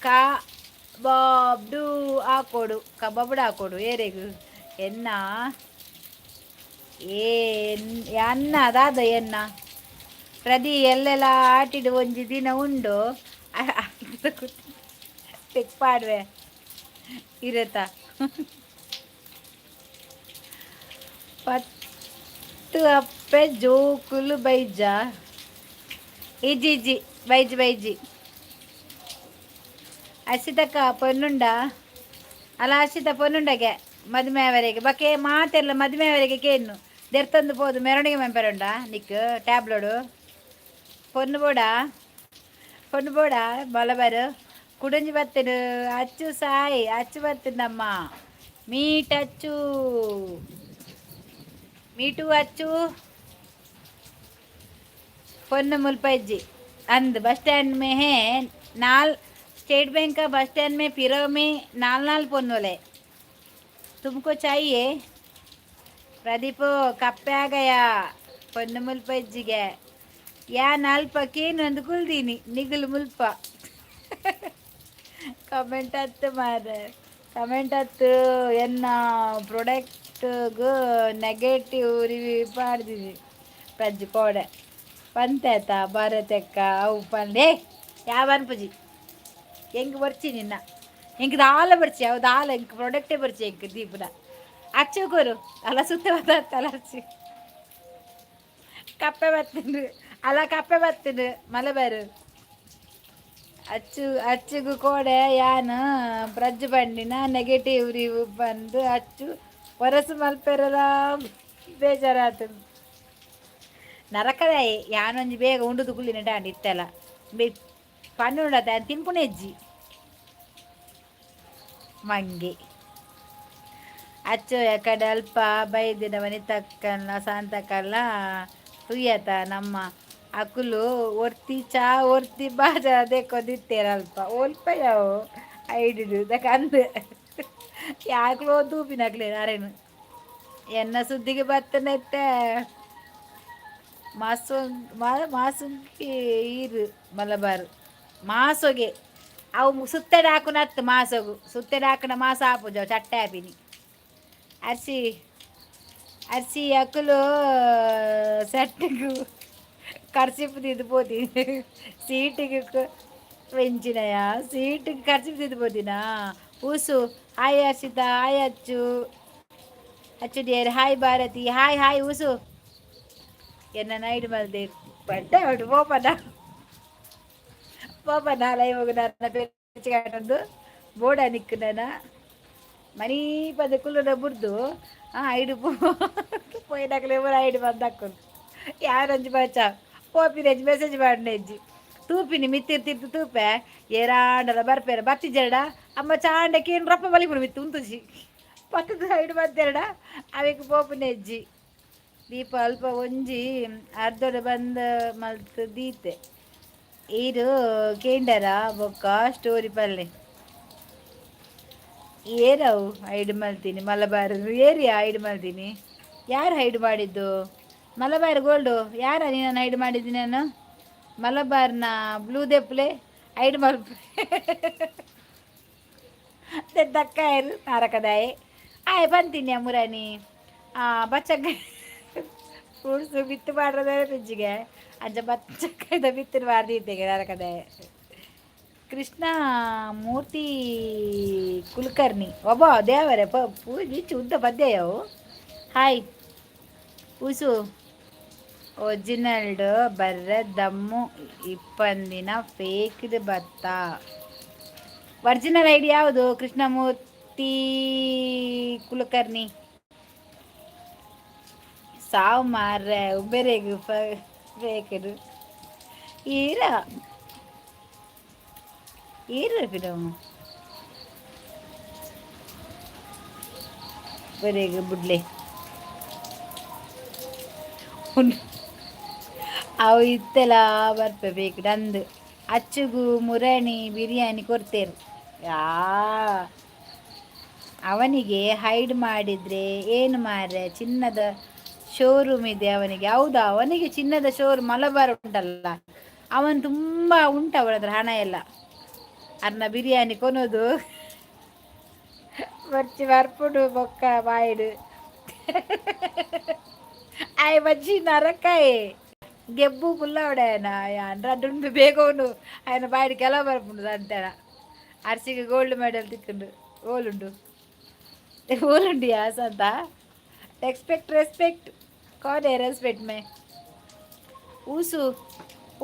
ಕಬಾಬ್ಡು ಹಾಕೊಡು ಕಬಾಬ್ಡು ಹಾಕೊಡು ಏರೆಗು ಎನ್ನ ಅನ್ನ ಅದಾದ ಎನ್ನ ಪ್ರದಿ ಎಲ್ಲೆಲ್ಲ ಆಟಿಡು ಒಂಜಿ ದಿನ ಉಂಡು ತೆಕ್ಪಾಡ್ವೆ ಇರತ್ತ ಪತ್ತು ಅಪ್ಪೆ ಜೋಕುಲು ಬೈಜ ಇಜಿ ಬೈಜಿ ಅರ್ಷಿತಕ್ಕ ಪೊನ್ನುಂಡ ಅಲ್ಲ ಅರ್ಷಿತ ಪೊನ್ನುಂಡಗೆ ಮದುವೆವರೆಗೆ ಬಕ್ಕೆ ಮಾತೆಲ್ಲ ಮದುವೆವರೆಗೆ ಕೇನು ದೆರ್ತಂದು ಪೋದು ಮೆರವಣಿಗೆ ಮೆಂಪರುಂಡ ನಿಕ್ ಟ್ಯಾಬ್ಲೋಡು ಪೊನ್ನು ಬೋಡ ಮಲಬಾರು ಕುಡಂಜಿ ಬತ್ತನು ಅಚ್ಚು ಸಾಯಿ ಅಚ್ಚು ಬತ್ತನಮ್ಮ ಮೀಟು ಅಚ್ಚು ಪೊನ್ನು ಮುಲ್ಪಜ್ಜಿ ಅಂದ್ बस स्टैंड में है स्टेट बैंक का बस स्टैंड में पिरो में 4 పొన్నులే तुमको चाहिए प्रदीप कप्पे आ गया పొన్ను ముల్పజ్జిಗೆ ಯಾ 4 ಪಕ್ಕೆ ನಂದುಕುಲ್ದೀನಿ ನಿಗುಲು ಮುಲ್ಪ ಕಮೆಂಟ್ ಹತ್ತು ಎನ್ನ ಪ್ರಾಡಕ್ಟ್ಗೂ ನೆಗೆಟಿವ್ ರಿವ್ಯೂ ಮಾಡಿದೀನಿ ಪ್ರಜ್ಜು ಕೋಡೆ ಪಂತಾಯ್ತ ಭಾರತಕ್ಕ ಅವು ಪಂಡೆ ಯಾವ ಅನ್ಪಜಿ ಹೆಂಗೆ ಬರ್ಚಿ ನಿನ್ನ ಹೆಂಗೆ ದಾಲ ಬರ್ಚಿ ಅವು ದಾಲ ಹೆಂಗೆ ಪ್ರಾಡಕ್ಟೇ ಬರ್ಚಿ ಹೆಂಗೆ ದೀಪನ ಅಚ್ಚೋಗೋರು ಅಲ್ಲ ಸುತ್ತ ಅಲರ್ಚಿ ಕಪ್ಪೆ ಬತ್ತೀನಿ ಮಲಬಾರು ಅಚ್ಚುಗೂ ಕೋಡೆ ಯಾನು ಪ್ರಜ್ಜು ಬಂಡಿನ ನೆಗೆಟಿವ್ ರಿವ್ಯೂ ಬಂದು ಅಚ್ಚು ಹೊರಸು ಮಲ್ಪೆರಲ್ಲ ಬೇಜಾರಾತು ನರಕದ ಯಾನೊಂಜಿ ಬೇಗ ಉಂಡುದು ಕುಳ್ಳಿನ ಡಾಂಡಿ ಇತ್ತಲ್ಲ ಪಣ್ಣು ಉಂಡತ ತಿನ್ಪುನ ಹೆಜ್ಜಿ ಮಂಗೆ ಅಚ್ಚು ಯಾಕಡೆ ಅಲ್ಪ ಬೈದಿನ ವನಿತಕ್ಕಲ್ಲ ಶಾಂತಕ್ಕಲ್ಲ ತುಯ್ಯತ ನಮ್ಮ ಅಕುಲು ಒರ್ತಿ ಬಾಜ ದೇಕೋದಿತ್ತೇರಲ್ಪ ಓಲ್ಪ ಯಾವ ಐಡಿಡು ಅಂದು ಯಾಕಲೋ ತೂಪಿನಕ್ಲೆ ಅರೇನು ಎನ್ನ ಸುದ್ದಿಗೆ ಬತ್ತನೈತೆ ಮಾಸುಂಗಿ ಈರು ಮಲಬಾರು ಮಾಸೊಗೆ ಅವು ಸುತ್ತಡೆ ಹಾಕುನತ್ತು ಮಾಸೋಗು ಸುತ್ತಡೆ ಹಾಕಿನ ಮಾಸ ಹಾಪುಜ ಚಟ್ಟೆ ಹಾಪಿನಿ ಅರ್ಸಿ ಅಕ್ಕಲು ಸೆಟ್ಟಿಗೂ ಕರ್ಚಿಪ್ಪು ತಿದ್ದು ಪೋತೀನಿ ಸೀಟಿಗೆ ವೆಂಚಿನಯ ಸೀಟಿಗೆ ಕರ್ಚಿಪ್ಪು ತಿದ್ದು ಪೋತೀನಾ ಊಸು ಹಾಯ್ ಹರ್ಷಿತ ಹಾಯ್ ಅಚ್ಚು ಡಿಯರ್ ಹಾಯ್ ಭಾರತಿ ಹಾಯ್ ಊಸು ಎನ್ನ ನೈಟ್ ಮಲ್ದೆ ಪಡ್ಡ ಹೊಟ್ಟು ಪೋಪನ ಲೈವ್ ನನ್ನ ಪೇಚಿಗಾಟಂದು ಬೋಡ ನಿಕ್ಕನ ಮನಿ ಪದ ಕುಲ್ಲುನ ಬುಡ್ದು ಐಡು ಪೋಯಿನಾಕಲೆ ಊರ ಐಡು ಬಂದು ಹಾಕೊಂಡು ಯಾರಂಜಿ ಬಚ್ಚ ಪೋಪಿನಜ್ಜಿ ಮೆಸೇಜ್ ಮಾಡಿನಜ್ಜಿ ತೂಪಿನಿ ಮಿತ್ತಿರ್ತಿರ್ತು ತೂಪೆ ಏರಾಂಡಲ ಬರ್ಪೇರ ಬರ್ತಿದ್ದೆರಡ ಅಮ್ಮ ಚಾಂಡಕ್ಕೇನು ರಪ್ಪ ಬಲಿಪುಡು ಮಿತ್ತು ಉಂತುಜಿ ಪಕ್ಕದ ಐಡು ಬಂದೆರಡ ಅವಕ್ಕೆ ಪೋಪಿನಜ್ಜಿ ದೀಪ ಅಲ್ಪ ಒಂಜಿ ಅರ್ಧೊಡೆ ಬಂದ ಮಲ್ತ್ ದೀತೆ ಇದು ಕೇಂಡರ ಬೊಕ್ಕ ಸ್ಟೋರಿ ಪಲ್ಲೆ ಏರವು ಹೈಡ್ ಮಲ್ತೀನಿ ಮಲಬಾರ್ ಏರಿಯಾ ಹೈಡ್ ಮಾಡ್ತೀನಿ. ಯಾರು ಹೈಡ್ ಮಾಡಿದ್ದು? ಮಲಬಾರ್ ಗೋಲ್ಡು ಯಾರ ನೀನು ಹೈಡ್ ಮಾಡಿದ್ದೀನಿ ನಾನು? ಮಲಬಾರ್ನ ಬ್ಲೂ ದೆಪ್ಲೆ ಹೈಡ್ ಮಲ್ಪ್ ದಕ್ಕಾಯರು ನಾರಕದಾಯೆ ಆಯ್ ಬಂತೀನಿ ಮುರಾನಿ ಬಚ್ಚಕ್ಕ ಫ್ರೂಟ್ಸು ಬಿತ್ತು ಮಾಡ್ರದ ಫ್ರಿಜ್ಜಿಗೆ ಅಂಚ ಬಚ್ಚಕ್ಕದ ಬಿತ್ತಿನ ಮಾಡ್ದಿದ್ದೆಗೆ ನಾರಕದಾಯೆ. ಕೃಷ್ಣ ಮೂರ್ತಿ ಕುಲಕರ್ಣಿ ಒಬ್ಬ ದೇವರೇ ಪೂಜಿ ಉದ್ದ ಪದ್ಯವು ಹಾಯ್ ಉಸು ಒರಿಜಿನಲ್ಡ್ ಬರ್ರೆ ದಮ್ಮು ಇಪ್ಪಂದಿನ ಫೇಕ್ಡ್ ಬತ್ತ. ಒರಿಜಿನಲ್ ಐಡಿ ಯಾವುದು? ಕೃಷ್ಣಮೂರ್ತಿ ಕುಲಕರ್ಣಿ ಸಾವು ಮಾರ್ರೆ ಉಬ್ಬೆರೆಗು ಫೇಕ್ಡ್ ಈರ ಫಿಲಮ್ ಬರೆಗೆ ಬುಡ್ಲೆ ಅವು ಇತ್ತೆಲ್ಲ ಬರ್ಬೇಕು ನಂದು ಅಚ್ಚುಗು ಮುರಣಿ ಬಿರಿಯಾನಿ ಕೊಡ್ತೇರು. ಯಾ ಅವನಿಗೆ ಹೈಡ್ ಮಾಡಿದರೆ ಏನು ಮಾರ್ರೆ, ಚಿನ್ನದ ಶೋರೂಮ್ ಇದೆ ಅವನಿಗೆ. ಹೌದಾ, ಅವನಿಗೆ ಚಿನ್ನದ ಶೋರೂಮ್ ಮಲಬಾರ್ ಉಂಟಲ್ಲ, ಅವನು ತುಂಬ ಉಂಟು ಅವನ ಹತ್ರ ಹಣ ಎಲ್ಲ. ಅನ್ನ ಬಿರಿಯಾನಿ ಕೊನೋದು ಬರ್ಚಿ ಬರ್ಪುಡು ಬೊಕ್ಕ ಬಾಯಿಡು ಆಯ್ ಬಜ್ಜಿ ನರಕಾಯೆ ಗೆಬ್ಬು ಪುಲ್ಲವಡ ఆయన ದುಂಡು ಬೇಗವನು ఆయన ಬಾಯಿಡು ಕೆಲ ಬರ್ಪುಂಡು ಅಂತೇಳ. ಅರ್ಸಿಗೆ ಗೋಲ್ಡ್ ಮೆಡಲ್ ತಿಕ್ಕೊಂಡು ಓಲುಂಡು ಯಾಸ್ ಅಂತ ರೆಸ್ಪೆಕ್ಟ್ ಕೋನೆ ರೆಸ್ಪೆಕ್ಟ್ ಮೇ ಊಸು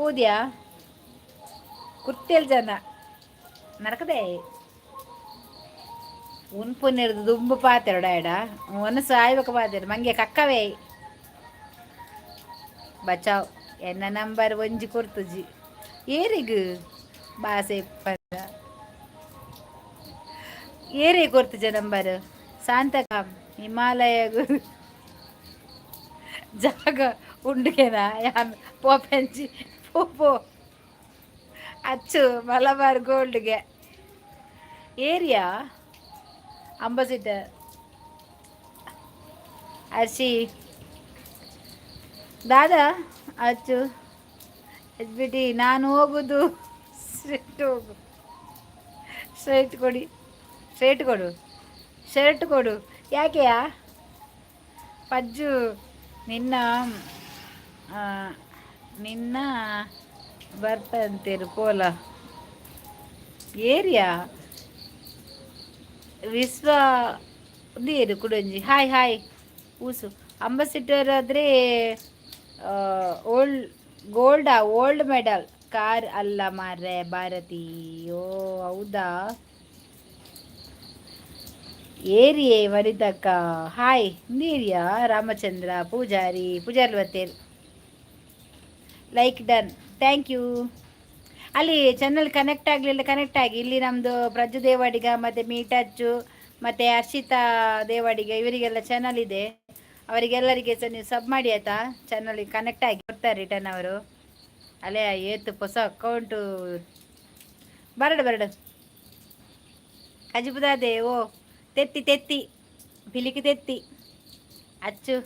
ಊದ್ಯಾ ಕುರ್ತೇಲ್ ಜನ ನರಕದೇ ಉನ್ಪುನ್ನಿರ್ದು ದುಂಬು ಪಾತೆರಡ ಎಡ ಒನಸು ಆಯ್ಬೇಕು ಪಾತೆರು ಮಂಗೆ ಕಕ್ಕವೇ ಬಚಾವ್ ಎನ್ನ ನಂಬರ್ ಒಂಜಿ ಕೊರ್ತುಜಿ ಏರಿಗು ಬಾಸೆ ಏರಿ ಕೊರ್ತುಜ ನಂಬರ್ ಶಾಂತಕ ಹಿಮಾಲಯಗು ಜಾಗ ಉಂಡುಗೆನಾ ಯಾನ್ ಪೋಪೆಂಚಿ ಪೋಪೋ ಅಚ್ಚು ಮಲಬಾರ್ ಗೋಲ್ಡ್ಗೆ ಏರಿಯಾ ಅಂಬಾಸಿಡರ್ ಅರ್ಶಿ ದಾದಾ ಅಚ್ಚು ಎದ್ಬಿಟ್ಟು ನಾನು ಹೋಗುದು ಸ್ಟ್ರೈಟ್ ಕೊಡು ಯಾಕೆಯಾ ಪಜ್ಜು ನಿನ್ನ ಬರ್ತಂತೀರು ಪೋಲ ಏರಿಯಾ ವಿಶ್ವ ನೀರು ಕುಡಂಜಿ ಹಾಯ್ ಊಸು ಅಂಬಾಸಿಡರ್ ಆದರೆ ಓಲ್ಡ್ ಮೆಡಲ್ ಕಾರ್ ಅಲ್ಲ ಮಾರ್ರೆ ಭಾರತಿ. ಓ ಹೌದಾ, ಏರಿಯೇ ವನಿತಕ್ಕ ಹಾಯ್ ನೀರಿಯಾ ರಾಮಚಂದ್ರ ಪೂಜಾರಿ ಬತ್ತೇರು ಲೈಕ್ ಡನ್ ಥ್ಯಾಂಕ್ ಯು. ಅಲ್ಲಿ ಚಾನಲ್ ಕನೆಕ್ಟ್ ಆಗಿ ಇಲ್ಲಿ ನಮ್ಮದು ಪ್ರಜ್ಜು ದೇವಾಡಿಗ ಮತ್ತು ಮೀಟಚ್ಚು ಮತ್ತು ಹರ್ಷಿತಾ ದೇವಾಡಿಗ ಇವರಿಗೆಲ್ಲ ಚಾನಲ್ ಇದೆ. ಅವರಿಗೆಲ್ಲರಿಗೆ ನೀವು ಸಬ್ ಮಾಡಿ ಆಯ್ತಾ, ಚಾನಲಿಗೆ ಕನೆಕ್ಟ್ ಆಗಿ ಕೊಡ್ತಾರೆ ರಿಟರ್ನ್ ಅವರು. ಅಲ್ಲೇ ಏತು ಹೊಸ ಅಕೌಂಟು ಬರಡು ಅಜಿಬುದಾದೆ ಓ ತೆತ್ತಿ ಪಿಲಿಕಿ ತೆತ್ತಿ ಅಚ್ಚು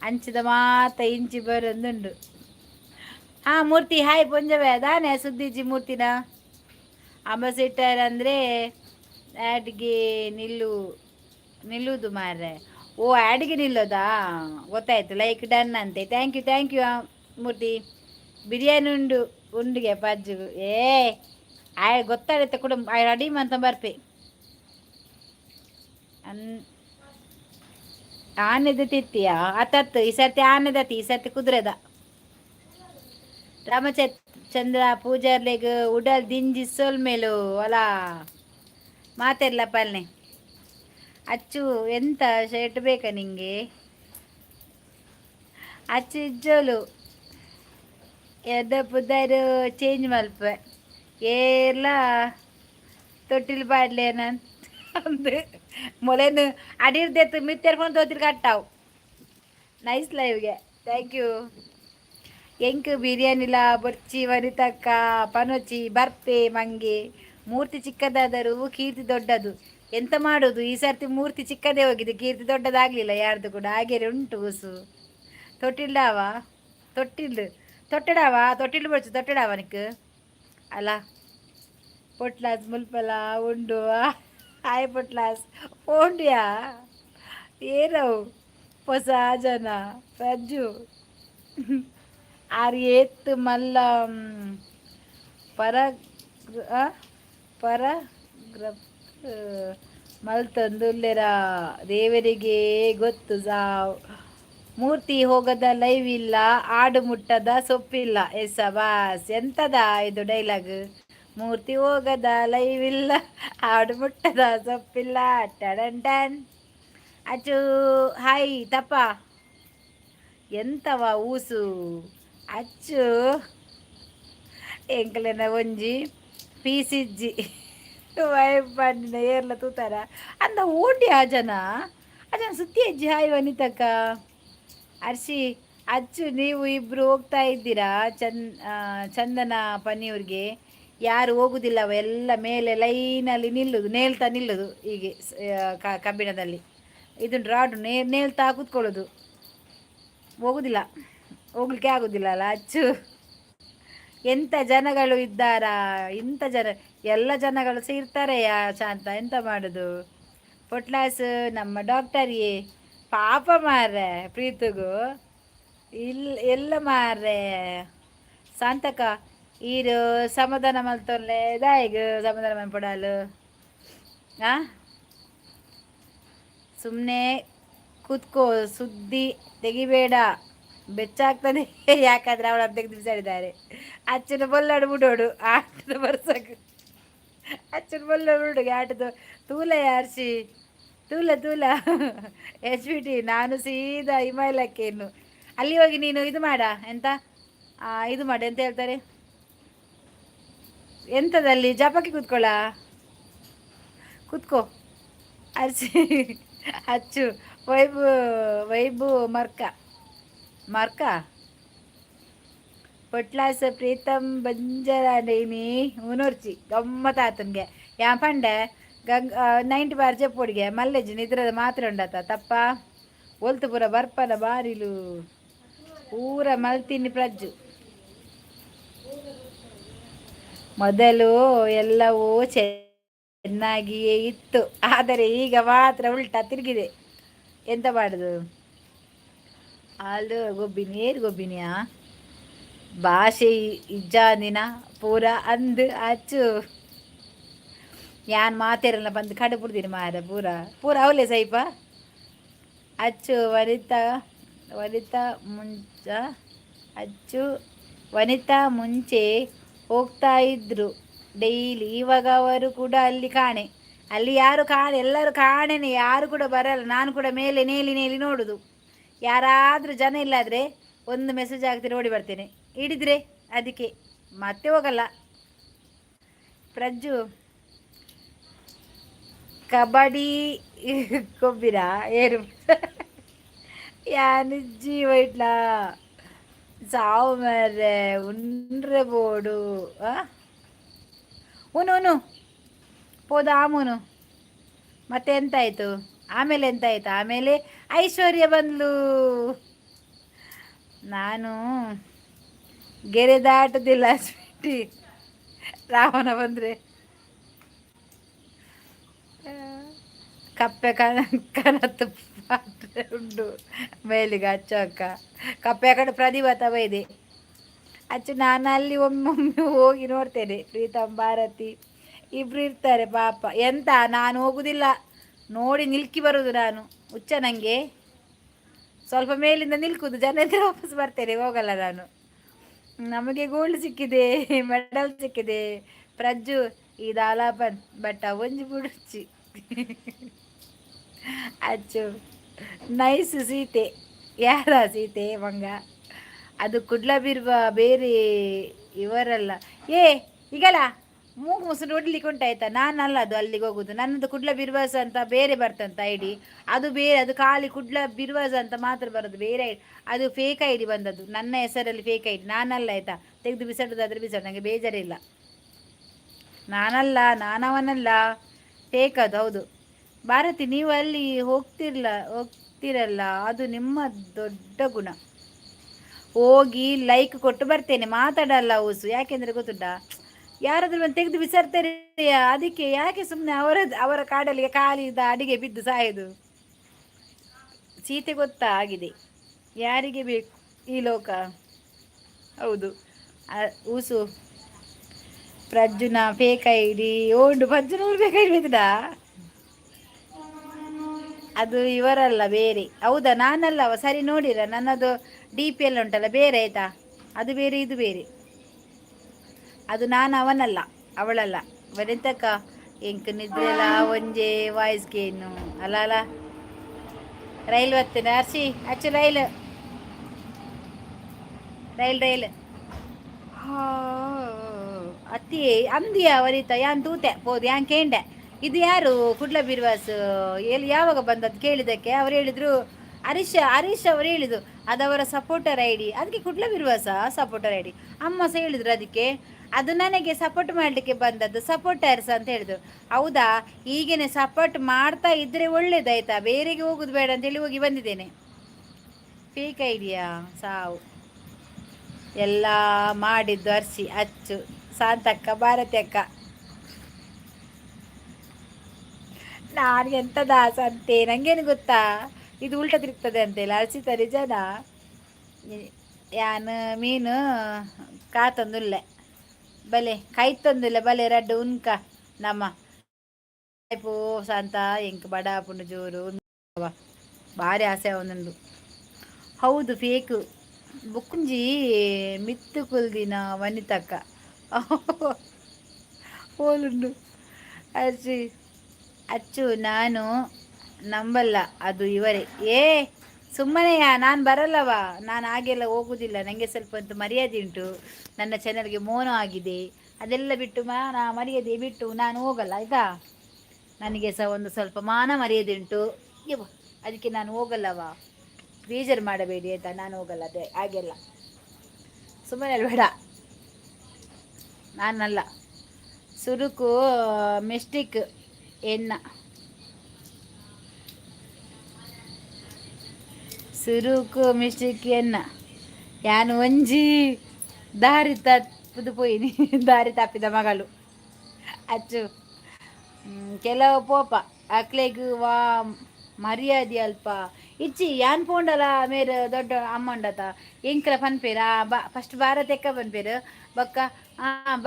ಅಂಚಿದ ಮಾತ ಇಂಚಿ ಬರೊಂದುಂಡು. ಹಾಂ ಮೂರ್ತಿ ಹಾಯ್ ಪೊಂಜವೇ ಅದಾನೆ ಸುದ್ದಿಜ್ಜಿ ಮೂರ್ತಿನ ಅಂಬಾಸಿಡರ್ ಅಂದರೆ ಆ್ಯಡ್ಗೆ ನಿಲ್ಲುವುದು ಮಾರ್ರೆ. ಓ ಆ್ಯಡ್ಗೆ ನಿಲ್ಲೋದಾ, ಗೊತ್ತಾಯ್ತು. ಲೈಕ್ ಡನ್ ಅಂತೆ. ಥ್ಯಾಂಕ್ ಯು ಮೂರ್ತಿ. ಬಿರಿಯಾನಿ ಉಂಡುಗೆ ಪಜ್ಜು ಗೊತ್ತಾಗುತ್ತೆ ಕೂಡ ರೆಡಿ ಅಂತ ಬರ್ಪೆ ಆನೆದ ತಿತ್ತಿಯ ಅತತ್ತು ಈ ಸರ್ತಿ ಆನೆದತಿ ಈ ಸರ್ತಿ ಕುದುರೆದ. ರಾಮಚಂದ್ರ ಪೂಜಾರ್ಲೆಗ್ ಉಡಲ್ ದಿಂಜಿ ಸೋಲ್ಮೇಲು ಅಲ ಮಾತೆಲ್ಲ ಪಲ್ನೆ. ಅಚ್ಚು ಎಂತ ಶರ್ಟ್ ಬೇಕಾ ನಿಂಗೆ? ಅಚ್ಚು ಇಜ್ಜೋಲು ಎದ ಪುದಾರು ಚೇಂಜ್ ಮಲ್ಪೆ ಏರ್ಲ ತೊಟ್ಟಿಲ್ ಪಾಡ್ಲೇನಂತ ಅಂದು ಮೊಲೆನು ಅಡಿರ್ದೆತ್ತು ಮಿತ್ತೇರ್ಕೊಂಡು ತೋತಿರ್ ಕಟ್ಟಾವು ನೈಸ್ ಲೈವ್ಗೆ ಥ್ಯಾಂಕ್ ಯು. ಎಂಕ್ ಬಿರಿಯಾನಿಲ ಬೊರ್ಚಿ ವನಿತಕ್ಕ ಪನೊಚಿ ಬರ್ಪೆ ಮಂಗೆ. ಮೂರ್ತಿ ಚಿಕ್ಕದಾದರೂ ಕೀರ್ತಿ ದೊಡ್ಡದು. ಎಂತ ಮಾಡೋದು, ಈ ಸರ್ತಿ ಮೂರ್ತಿ ಚಿಕ್ಕದೇ ಹೋಗಿದೆ, ಕೀರ್ತಿ ದೊಡ್ಡದಾಗಲಿಲ್ಲ ಯಾರ್ದು ಕೂಡ. ಹಾಗೆ ಉಂಟು ಉಸು. ತೊಟ್ಟಿಲ್ಡಾವ ತೊಟ್ಟಿಲ್ಡು ತೊಟ್ಟಡಾವ ತೊಟ್ಟಿಲ್ಡು ಬಡ್ಚು ತೊಟ್ಟಡಾವ ನಿಕ್ಕು ಅಲ್ಲ. పొట్లాస్ ముల్పల ఉండు హాయ్ పొట్లాస్ ఓండియా ఏరవు పొస జన రజ్జు ಆರು ಏತ್ತು ಮಲ್ಲ ಪರ ಪರ ಮಲ್ತಂದುಲ್ಲೆರ ದೇವರಿಗೆ ಗೊತ್ತು ಸಾವು. ಮೂರ್ತಿ ಹೋಗದ ಲೈವ್ ಇಲ್ಲ, ಆಡು ಮುಟ್ಟದ ಸೊಪ್ಪಿಲ್ಲ. ಎಸ್ ಬಾಸ್, ಎಂತದ ಇದು ಡೈಲಾಗ್. ಮೂರ್ತಿ ಹೋಗದ ಲೈವ್ ಇಲ್ಲ, ಆಡು ಮುಟ್ಟದ ಸೊಪ್ಪಿಲ್ಲ. ಟಡನ್ ಟನ್ ಅಚ್ಚು ಹಾಯ್ ತಪ್ಪ ಎಂತವ ಊಸು ಅಚ್ಚು ಎಂಕಲೆನ ಒಂಜಿ ಪೀಸಿಜ್ಜಿ ವೈಫ್ ಬಂಡಿನ ಏರ್ಲ ತೂತಾರ ಅಂದ ಓಟಿ ಅಜನ ಸುತ್ತಿ ಅಜ್ಜಿ ಹಾಯ್ ವನಿತಕ್ಕ ಅರ್ಷಿ ಅಚ್ಚು ನೀವು ಇಬ್ಬರು ಹೋಗ್ತಾ ಇದ್ದೀರಾ ಚಂದನ ಪನಿಯವ್ರಿಗೆ. ಯಾರು ಹೋಗುದಿಲ್ಲವ, ಎಲ್ಲ ಮೇಲೆ ಲೈನಲ್ಲಿ ನಿಲ್ಲುದು, ನೇಳ್ತಾ ನಿಲ್ಲುದು ಹೀಗೆ ಕಬ್ಬಿಣದಲ್ಲಿ ಇದನ್ನು ರಾಡು ನೇಳ್ತಾ ಕೂತ್ಕೊಳ್ಳೋದು. ಹೋಗುದಿಲ್ಲ, ಹೋಗ್ಲಿಕ್ಕೆ ಆಗೋದಿಲ್ಲ ಅಲ್ಲ ಅಚ್ಚು. ಎಂಥ ಜನಗಳು ಇದ್ದಾರಾ, ಇಂಥ ಜನ ಎಲ್ಲ ಜನಗಳು ಸೇರ್ತಾರೆ ಶಾಂತ, ಎಂತ ಮಾಡೋದು. ಪೊಟ್ಲಾಸ್ ನಮ್ಮ ಡಾಕ್ಟರಿಯೇ ಪಾಪ ಮಾರ್ರೆ ಪ್ರೀತಿಗೂ ಎಲ್ಲ ಮಾರ್ರೆ ಶಾಂತಕ ಈರು ಸಮಾಧಾನ ಮಲ್ತೊಲ್ಲೆ ದಾಯಿಗ ಸಮಾಧಾನ ಮನ್ಪಡಾಲು ಸುಮ್ಮನೆ ಕೂತ್ಕೋ, ಸುದ್ದಿ ತೆಗಿಬೇಡ, ಬೆಚ್ಚಾಗ್ತದೆ. ಯಾಕಂದ್ರೆ ಅವಳು ತೆಗೆದು ಬಿಸಾಡಿದ್ದಾರೆ. ಅಚ್ಚನ ಬೊಲ್ಲಾಡು ಬಿಡೋಡು ಆಟದ ಬರ್ಸಕ್ಕೆ, ಅಚ್ಚನ ಬೊಲ್ಲಾಡು ಬಿಡುಗೆ ಆಟದ ತೂಲ ಯಾರ್ಸಿ ತೂಲ ಎಚ್ ಬಿ ಟಿ. ನಾನು ಸೀದಾ ಹಿಮಾಲಯಕ್ಕೆ. ಇನ್ನು ಅಲ್ಲಿ ಹೋಗಿ ನೀನು ಇದು ಮಾಡ, ಎಂತ ಇದು ಮಾಡಿ ಎಂತ ಹೇಳ್ತಾರೆ, ಎಂಥದಲ್ಲಿ ಜಪಕ್ಕೆ ಕೂತ್ಕೋ ಅರ್ಸಿ ಅಚ್ಚು ವೈಬು ಮರ್ಕ పొట్లాస్ ప్రీతం బంజరాడేని ఊనొర్చి గమ్మతాతన్ಗೆ యా పండే నైంటి బార్ చెప్పుడిಗೆ మల్లెజ్జి నిద్ರದ ಮಾತ್ರ ಉಂಡತ ತಪ್ಪ ಒಲ್ತು ಪೂರ ಬರ್ಪನ ಬಾರಿಲು ಪೂರ ಮಲ್ತಿನಿ ಪ್ರಜ್ಜು. ಮೊದಲು ಎಲ್ಲವೂ ಚೆನ್ನಾಗಿಯೇ ಇತ್ತು, ಆದರೆ ಈಗ ಮಾತ್ರ ಉಲ್ಟಾ ತಿರುಗಿದೆ. ಎಂತ ಮಾಡುದು. ಆಳು ಗೊಬ್ಬಿನಿಯಾ ಭಾಷೆ ಇಜ್ಜಾನಿನ ಪೂರ ಅಂದು ಅಚ್ಚು ಯಾನ್ ಮಾತೇರಲ್ಲ ಬಂದು ಕಡು ಬಿಡ್ತೀನಿ ಮಾರ ಪೂರ ಅವಲೇ ಸೈಪ ಅಚ್ಚು ವನಿತಾ ಮುಂಚೆ ಹೋಗ್ತಾ ಇದ್ರು ಡೈಲಿ. ಇವಾಗ ಅವರು ಕೂಡ ಅಲ್ಲಿ ಯಾರು ಎಲ್ಲರೂ ಕಾಣೆನೆ, ಯಾರು ಕೂಡ ಬರಲ್ಲ. ನಾನು ಕೂಡ ಮೇಲೆ ನೇಲಿ ನೋಡುದು. ಯಾರಾದರೂ ಜನ ಇಲ್ಲಾದರೆ ಒಂದು ಮೆಸೇಜ್ ಆಗ್ತೀರಿ ಓಡಿ ಬರ್ತೇನೆ, ಹಿಡಿದ್ರೆ ಅದಕ್ಕೆ ಮತ್ತೆ ಹೋಗಲ್ಲ. ಪ್ರಜ್ಜು ಕಬಡ್ಡಿ ಕೊಬ್ಬಿರ ಏರು ಯಾನಿಜ್ಜಿ ವೈಟ್ಲಾ ಸಾವು ಮರ್ರೆ ಉಂಡ್ರೆ ಬೋಡು ಉನು ಪೋದ ಆಮೂನು. ಮತ್ತೆ ಎಂತಾಯಿತು ಆಮೇಲೆ ಐಶ್ವರ್ಯ ಬಂದ್ಲು. ನಾನು ಗೆರೆ ದಾಟುದಿಲ್ಲ ಸ್ವೀಟಿ, ರಾವಣ ಬಂದರೆ ಕಪ್ಪೆ ಕನತ್ತು ಪಾತ್ರೆ ಉಂಡು ಮೇಲಿಗೆ ಅಚ್ಚು ಅಕ್ಕ ಕಪ್ಪೆ ಕಡೆ ಪ್ರತಿಭಾ ಬೈದೆ ಅಚ್ಚು. ನಾನು ಅಲ್ಲಿ ಒಮ್ಮೊಮ್ಮೆ ಹೋಗಿ ನೋಡ್ತೇನೆ. ಪ್ರೀತಮ್ ಭಾರತಿ ಇಬ್ರು ಇರ್ತಾರೆ ಪಾಪ. ಎಂತ ನಾನು ಹೋಗುದಿಲ್ಲ, ನೋಡಿ ನಿಲ್ಕಿ ಬರೋದು ನಾನು. ಹುಚ್ಚ ನನಗೆ ಸ್ವಲ್ಪ ಮೇಲಿಂದ ನಿಲ್ಕುದು, ಜನ ಇದ್ರೆ ವಾಪಸ್ ಬರ್ತೇನೆ, ಹೋಗಲ್ಲ ನಾನು. ನಮಗೆ ಗೋಲ್ಡ್ ಸಿಕ್ಕಿದೆ, ಮೆಡಲ್ ಸಿಕ್ಕಿದೆ. ಪ್ರಜ್ಜು ಇದಾಲಾಪನ್ ಬಟ್ ಒಂಜಿ ಬುಡುಚ್ಚಿ ಅಚ್ಚು ನೈಸ್ ಸೀತೆ. ಯಾರ ಸೀತೆ ಮಂಗ? ಅದು ಕುಡ್ಲಬಿರುವ ಬೇರೆ ಇವರಲ್ಲ. ಈಗಲ್ಲ ಮೂಗು ಮುಸುರು ಹೊಡ್ಲಿಕ್ಕೆ ಉಂಟಾಯ್ತಾ, ನಾನಲ್ಲ ಅದು ಅಲ್ಲಿಗೆ ಹೋಗುದು. ನನ್ನದು ಕುಡ್ಲ ಬಿರ್ವಾಸ ಅಂತ ಬೇರೆ ಬರ್ತಂತ ಐಡಿ, ಅದು ಬೇರೆ, ಅದು ಖಾಲಿ ಕುಡ್ಲ ಬಿರ್ವಾಸ ಅಂತ ಮಾತ್ರ ಬರೋದು, ಬೇರೆ ಅದು ಫೇಕ್ ಐಡಿ ಬಂದದ್ದು, ನನ್ನ ಹೆಸರಲ್ಲಿ ಫೇಕ್ ಐಡಿ. ನಾನಲ್ಲ ಆಯ್ತಾ, ತೆಗೆದು ಬಿಸಾಡೋದಾದ್ರೆ ಬಿಸಾಡು, ನನಗೆ ಬೇಜಾರಿಲ್ಲ. ನಾನವನಲ್ಲ, ಫೇಕ್ ಅದು, ಹೌದು. ಭಾರತಿ, ನೀವು ಅಲ್ಲಿ ಹೋಗ್ತಿರಲ್ಲ, ಅದು ನಿಮ್ಮ ದೊಡ್ಡ ಗುಣ. ಹೋಗಿ ಲೈಕ್ ಕೊಟ್ಟು ಬರ್ತೇನೆ, ಮಾತಾಡಲ್ಲ ಊಸು. ಯಾಕೆಂದ್ರೆ ಗೊತ್ತುಂಟಾ, ಯಾರಾದ್ರೂ ಒಂದು ತೆಗೆದು ಬಿಸಾಡ್ತಾರೆ, ಅದಕ್ಕೆ ಯಾಕೆ ಸುಮ್ಮನೆ ಅವರ ಕಾಡಲ್ಲಿಗೆ ಖಾಲಿದ ಅಡಿಗೆ ಬಿದ್ದು ಸಾಯೋದು. ಸೀತೆ ಗೊತ್ತಾ ಆಗಿದೆ, ಯಾರಿಗೆ ಬೇಕು ಈ ಲೋಕ. ಹೌದು. ಊಸು ಪ್ರಜ್ಜುನ ಫೇಕ್ ಐಡಿ ಓಂಡು, ಪ್ರಜ್ಜುನ ಫೇಕ್ ಐಡಿ ಬೇಕಿದ, ಅದು ಇವರಲ್ಲ, ಬೇರೆ. ಹೌದಾ, ನಾನಲ್ಲವ, ಸರಿ ನೋಡಿರ, ನನ್ನದು DP ಎಲ್ಲ ಉಂಟಲ್ಲ, ಬೇರೆ ಆಯ್ತಾ, ಅದು ಬೇರೆ ಇದು ಬೇರೆ. ಅದು ನಾನು ಅವನಲ್ಲ, ಅವಳಲ್ಲ. ಬರೆಂತಕ್ಕ ಎಂಕ್ ನಿದ್ರೆಲ್ಲ ಒಂಜೆ ವಾಯ್ಸ್ಗೇನು ಅಲ್ಲ ಅಲ್ಲ. ರೈಲ್ ಬರ್ತೇನೆ ಅರ್ಸಿ, ಅಚ್ಚು ರೈಲ್ ರೈಲ್ ರೈಲ್ ಅತ್ತಿ ಅಂದಿಯ ವರಿತ ಯಾನ್ ತೂತೆ ಹೋದ್ ಯಾನ್ ಕೇಂಡೆ. ಇದು ಯಾರು ಕುಡ್ಲ ಬಿರ್ವಾಸ್ ಎಲ್ಲಿ ಯಾವಾಗ ಬಂದದ್ದು ಕೇಳಿದ್ದಕ್ಕೆ ಅವ್ರು ಹೇಳಿದ್ರು, ಹರೀಶ್ ಅವರು ಹೇಳಿದ್ರು ಅದವರ ಸಪೋರ್ಟರ್ ಐಡಿ, ಅದಕ್ಕೆ ಕುಡ್ಲ ಬಿರ್ವಾಸ ಸಪೋರ್ಟರ್ ಐಡಿ. ಅಮ್ಮ ಸಹ ಹೇಳಿದ್ರು ಅದಕ್ಕೆ, ಅದು ನನಗೆ ಸಪೋರ್ಟ್ ಮಾಡಲಿಕ್ಕೆ ಬಂದದ್ದು ಸಪೋರ್ಟರ್ಸ್ ಅಂತ ಹೇಳಿದ್ರು. ಹೌದಾ, ಈಗೇನೆ ಸಪೋರ್ಟ್ ಮಾಡ್ತಾ ಇದ್ರೆ ಒಳ್ಳೇದಾಯ್ತಾ, ಬೇರೆಗೆ ಹೋಗುದು ಬೇಡ ಅಂತೇಳಿ ಹೋಗಿ ಬಂದಿದ್ದೇನೆ. ಫೇಕ್ ಐಡಿಯಾ ಸಾವು ಎಲ್ಲ ಮಾಡಿದ್ದು ಅರ್ಸಿ, ಅಚ್ಚು, ಶಾಂತಕ್ಕ, ಭಾರತಿ ಅಕ್ಕ. ನಾನು ಎಂತ ದಾಸ ಅಂತೆ, ನಂಗೇನು ಗೊತ್ತಾ ಇದು ಉಲ್ಟ ತಿರುಗ್ತದೆ ಅಂತೇಳಿ. ಅರ್ಸಿತ ನಿಜನ, ಯಾನು ಮೀನು ಕಾತೊಂದುಲ್ಲೆ ಬಲೆ ಕೈತೊಂದಿಲ್ಲ ಬಲೆ ರಡ್ಡು ಉನ್ಕ ನಮ್ಮ ಪೋ ಶಾಂತ ಎಂಕ್ ಬಡ ಪುಂಡು ಜೋರು ಭಾರಿ ಆಸೆ ಅವನೊಂದು. ಹೌದು ಫೇಕು ಬುಕ್ಕುಂಜಿ ಮಿತ್ತು ಕುಲ್ದಿನ ವನಿತಕ್ಕ ಹೋಲುಂಡು ಅರ್ಜಿ ಅಚ್ಚು. ನಾನು ನಂಬಲ್ಲ, ಅದು ಇವರೇ. ಸುಮ್ಮನೆಯಾ, ನಾನು ಬರಲ್ಲವಾ, ನಾನು ಹಾಗೆಲ್ಲ ಹೋಗುದಿಲ್ಲ. ನನಗೆ ಸ್ವಲ್ಪ ಅಂತ ಮರ್ಯಾದೆ ಉಂಟು, ನನ್ನ ಚಾನಲ್ಗೆ ಮೋನೋ ಆಗಿದೆ, ಅದೆಲ್ಲ ಬಿಟ್ಟು ಮರ್ಯಾದೆ ಬಿಟ್ಟು ನಾನು ಹೋಗಲ್ಲ ಆಯಿತಾ. ನನಗೆ ಸಹ ಒಂದು ಸ್ವಲ್ಪ ಮಾನ ಮರ್ಯಾದೆ ಉಂಟು, ಅದಕ್ಕೆ ನಾನು ಹೋಗಲ್ಲವಾ, ಬೇಜಾರು ಮಾಡಬೇಡಿ ಆಯಿತಾ. ನಾನು ಹೋಗಲ್ಲ, ಅದೇ ಹಾಗೆಲ್ಲ ಸುಮ್ಮನೆ ಬೇಡ. ನಾನಲ್ಲ, ಸುರುಕು ಮಿಸ್ಟಿಕ್ ಎನ್ನ ಸುರುಕು ಮಿಸ್ಟಿಕ್ ಎನ್ನ ಯಾನು ಒಂಜಿ ದಾರಿ ತಪ್ಪದು ಪೋಯಿನಿ, ದಾರಿ ತಪ್ಪಿದ ಮಗಳು ಅಚ್ಚು. ಕೆಲವು ಪೋಪ ಅಕ್ಲೆಗ್ ವಾ ಮರ್ಯಾದೆ ಅಲ್ಪ ಇಚ್ಚಿ ಯಾನ್ ಪೋಂಡಲ ಮೇರೆ ದೊಡ್ಡ ಅಮ್ಮಂಡತ ಎಂಕ್ಲ ಪನ್ಪೇರ ಫಸ್ಟ್ ಭಾರತಿ ಎಕ್ಕ ಪನ್ಪೇರು ಬೊಕ್ಕ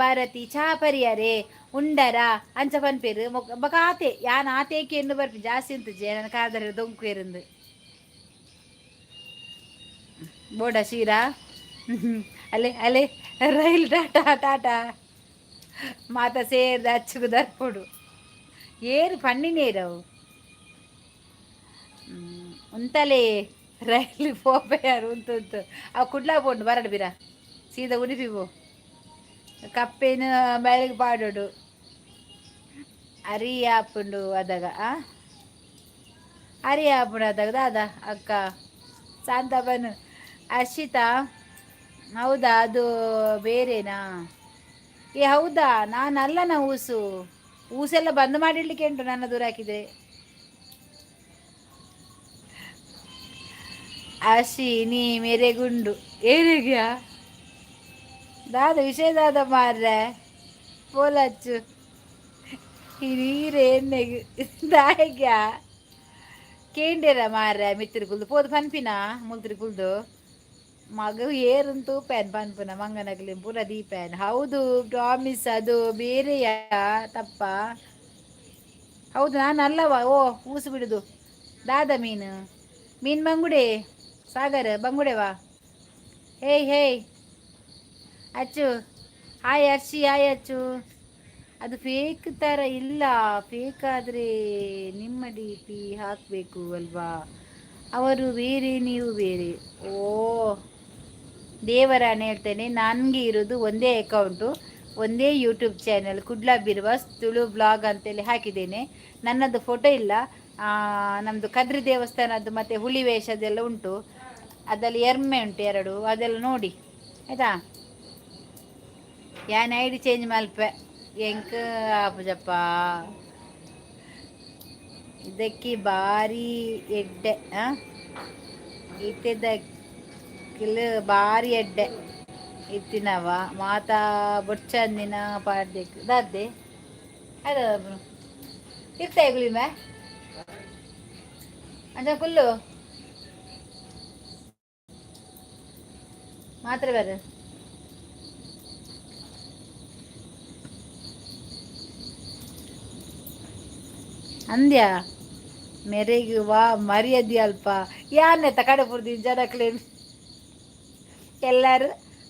ಭಾರತಿ ಚಾ ಪರಿಯಾರೆ ಉಂಡರ ಅಂಚ ಪನ್ಪೇರು ಬೊಕ್ಕ ಆತೆ ಯಾನ್ ಆತೇಕೆ ಎಂದು ಬರ್ಪಿ ಜಾಸ್ತಿ ಉಂಟು ನನ್ನ ಕಾದರ ದೊಂಕು ಇರಂದು ಬೋಡ ಶೀರಾ ಅಲೆ ಅಲೆ ರೈಲ್ ಟಾಟಾ ಟಾಟಾ ಮಾತ ಸೇರ್ದ ಅಚ್ಚುಗು ದರ್ಪೊಡು ಏರು ಪನ್ನಿನೇರವು ಉಂತಲೇ ರೈಲ್ ಪೋಪೆಯಾರು ಉಂಟು ಅವು ಕುಡ್ಲಾ ಪೋಂಡು ಬರಡು ಬಿರ ಸೀದಾ ಉಡುಪಿ ಪೋ ಕಪ್ಪೇನು ಬೆಳಗ್ಗೆ ಪಾಡೋಡು ಅರಿ ಆಪುಂಡು ಅದಾಗ ಅರಿ ಆಪುಂಡು ಅದಾಗ ದಾದ ಅಕ್ಕ ಶಾಂತಪ್ಪನು ಹರ್ಷಿತಾ. ಹೌದಾ, ಅದು ಬೇರೆನಾ? ಹೌದಾ, ನಾನಲ್ಲನ ಊಸೆಲ್ಲ ಬಂದ್ ಮಾಡಿಡ್ಲಿಕ್ಕೆ ಉಂಟು ನನ್ನ ದೂರ ಹಾಕಿದೆ. ಅಶಿ ನೀ ಮೇರೆ ಗುಂಡು ಏನಿಗ್ಯಾ ದಾದ ವಿಷಯ ದಾದ ಮಾರ್ರೆ ಪೋಲಚ್ಚು ಹಿರೀರೇನ್ನೆಗ್ ದಾಯಗ್ಯಾ ಕೇಂಡೇರ ಮಾರ್ರೆ ಮಿತ್ತಿರಿ ಕುಲ್ದು ಪೋದು ಪನ್ಪಿನ ಮುಲ್ತಿರಿ ಕುಲ್ದು ಮಗ ಏರುಂಟು ಪ್ಯಾನ್ ಪನ್ಪುನ ಮಂಗನಗ್ಲಿ ಪೂರ ದೀಪ್ಯಾನ್. ಹೌದು ಪ್ರಾಮಿಸ್, ಅದು ಬೇರೆಯಾ ತಪ್ಪ. ಹೌದು, ನಾನು ಅಲ್ಲವಾ. ಊಸು ಬಿಡುದು ದಾದ ಮೀನು ಬಂಗುಡೆ ಸಾಗರ್ ಬಂಗುಡೆವಾ. ಹೇಯ್ ಅಚ್ಚು ಹಾಯ್ ಅರ್ಷಿ, ಹಾಯ್ ಅಚ್ಚು. ಅದು ಫೇಕ್ ಥರ ಇಲ್ಲ, ಫೇಕ್ ಆದರೆ ನಿಮ್ಮ DP ಹಾಕಬೇಕು ಅಲ್ವಾ, ಅವರು ಬೇರೆ ನೀವು ಬೇರೆ. ದೇವರಾಣೆ ಹೇಳ್ತೇನೆ, ನನಗೆ ಇರೋದು ಒಂದೇ ಅಕೌಂಟು, ಒಂದೇ YouTube channel Kudla Birwas Tulu blog ಅಂತೇಳಿ ಹಾಕಿದ್ದೇನೆ. ನನ್ನದು ಫೋಟೋ ಇಲ್ಲ. ನಮ್ಮದು ಕದ್ರಿ ದೇವಸ್ಥಾನದ್ದು ಮತ್ತು ಹುಲಿ ವೇಷದೆಲ್ಲ ಉಂಟು. ಅದರಲ್ಲಿ ಎಮ್ಮೆ ಉಂಟು 2, ಅದೆಲ್ಲ ನೋಡಿ ಆಯಿತಾ. ಯಾನ್ ಐಡಿ ಚೇಂಜ್ ಮಲ್ಪೆ ಎಂಕ ಆಪುಜಪ್ಪ ಇದಕ್ಕೆ ಭಾರಿ ಎಡ್ಡೆ ಇಟ್ಟಿದ್ದಕ್ಕಿಲ್ ಭಾರಿ ಎಡ್ಡೆ ಇತ್ತಿನವ ಮಾತಾ ಬೊಚ್ಚಂದಿನ ಪಾಡ್ಬೇಕು ದಾದ್ದೆ ಅದ ಇರ್ತಾಯಿ ಗುಳಿಮೆ ಅಂದ ಫುಲ್ಲು ಮಾತ್ರ ಬೇರೆ ಅಂದ್ಯಾ ಮೆರೆಗೆ ವಾ ಮರ್ಯಾದೆ ಅಲ್ಪ ಯಾನೆತ್ತ ಕಡೆ ಜನಕ್ಲೇನು ಎಲ್ಲರೂ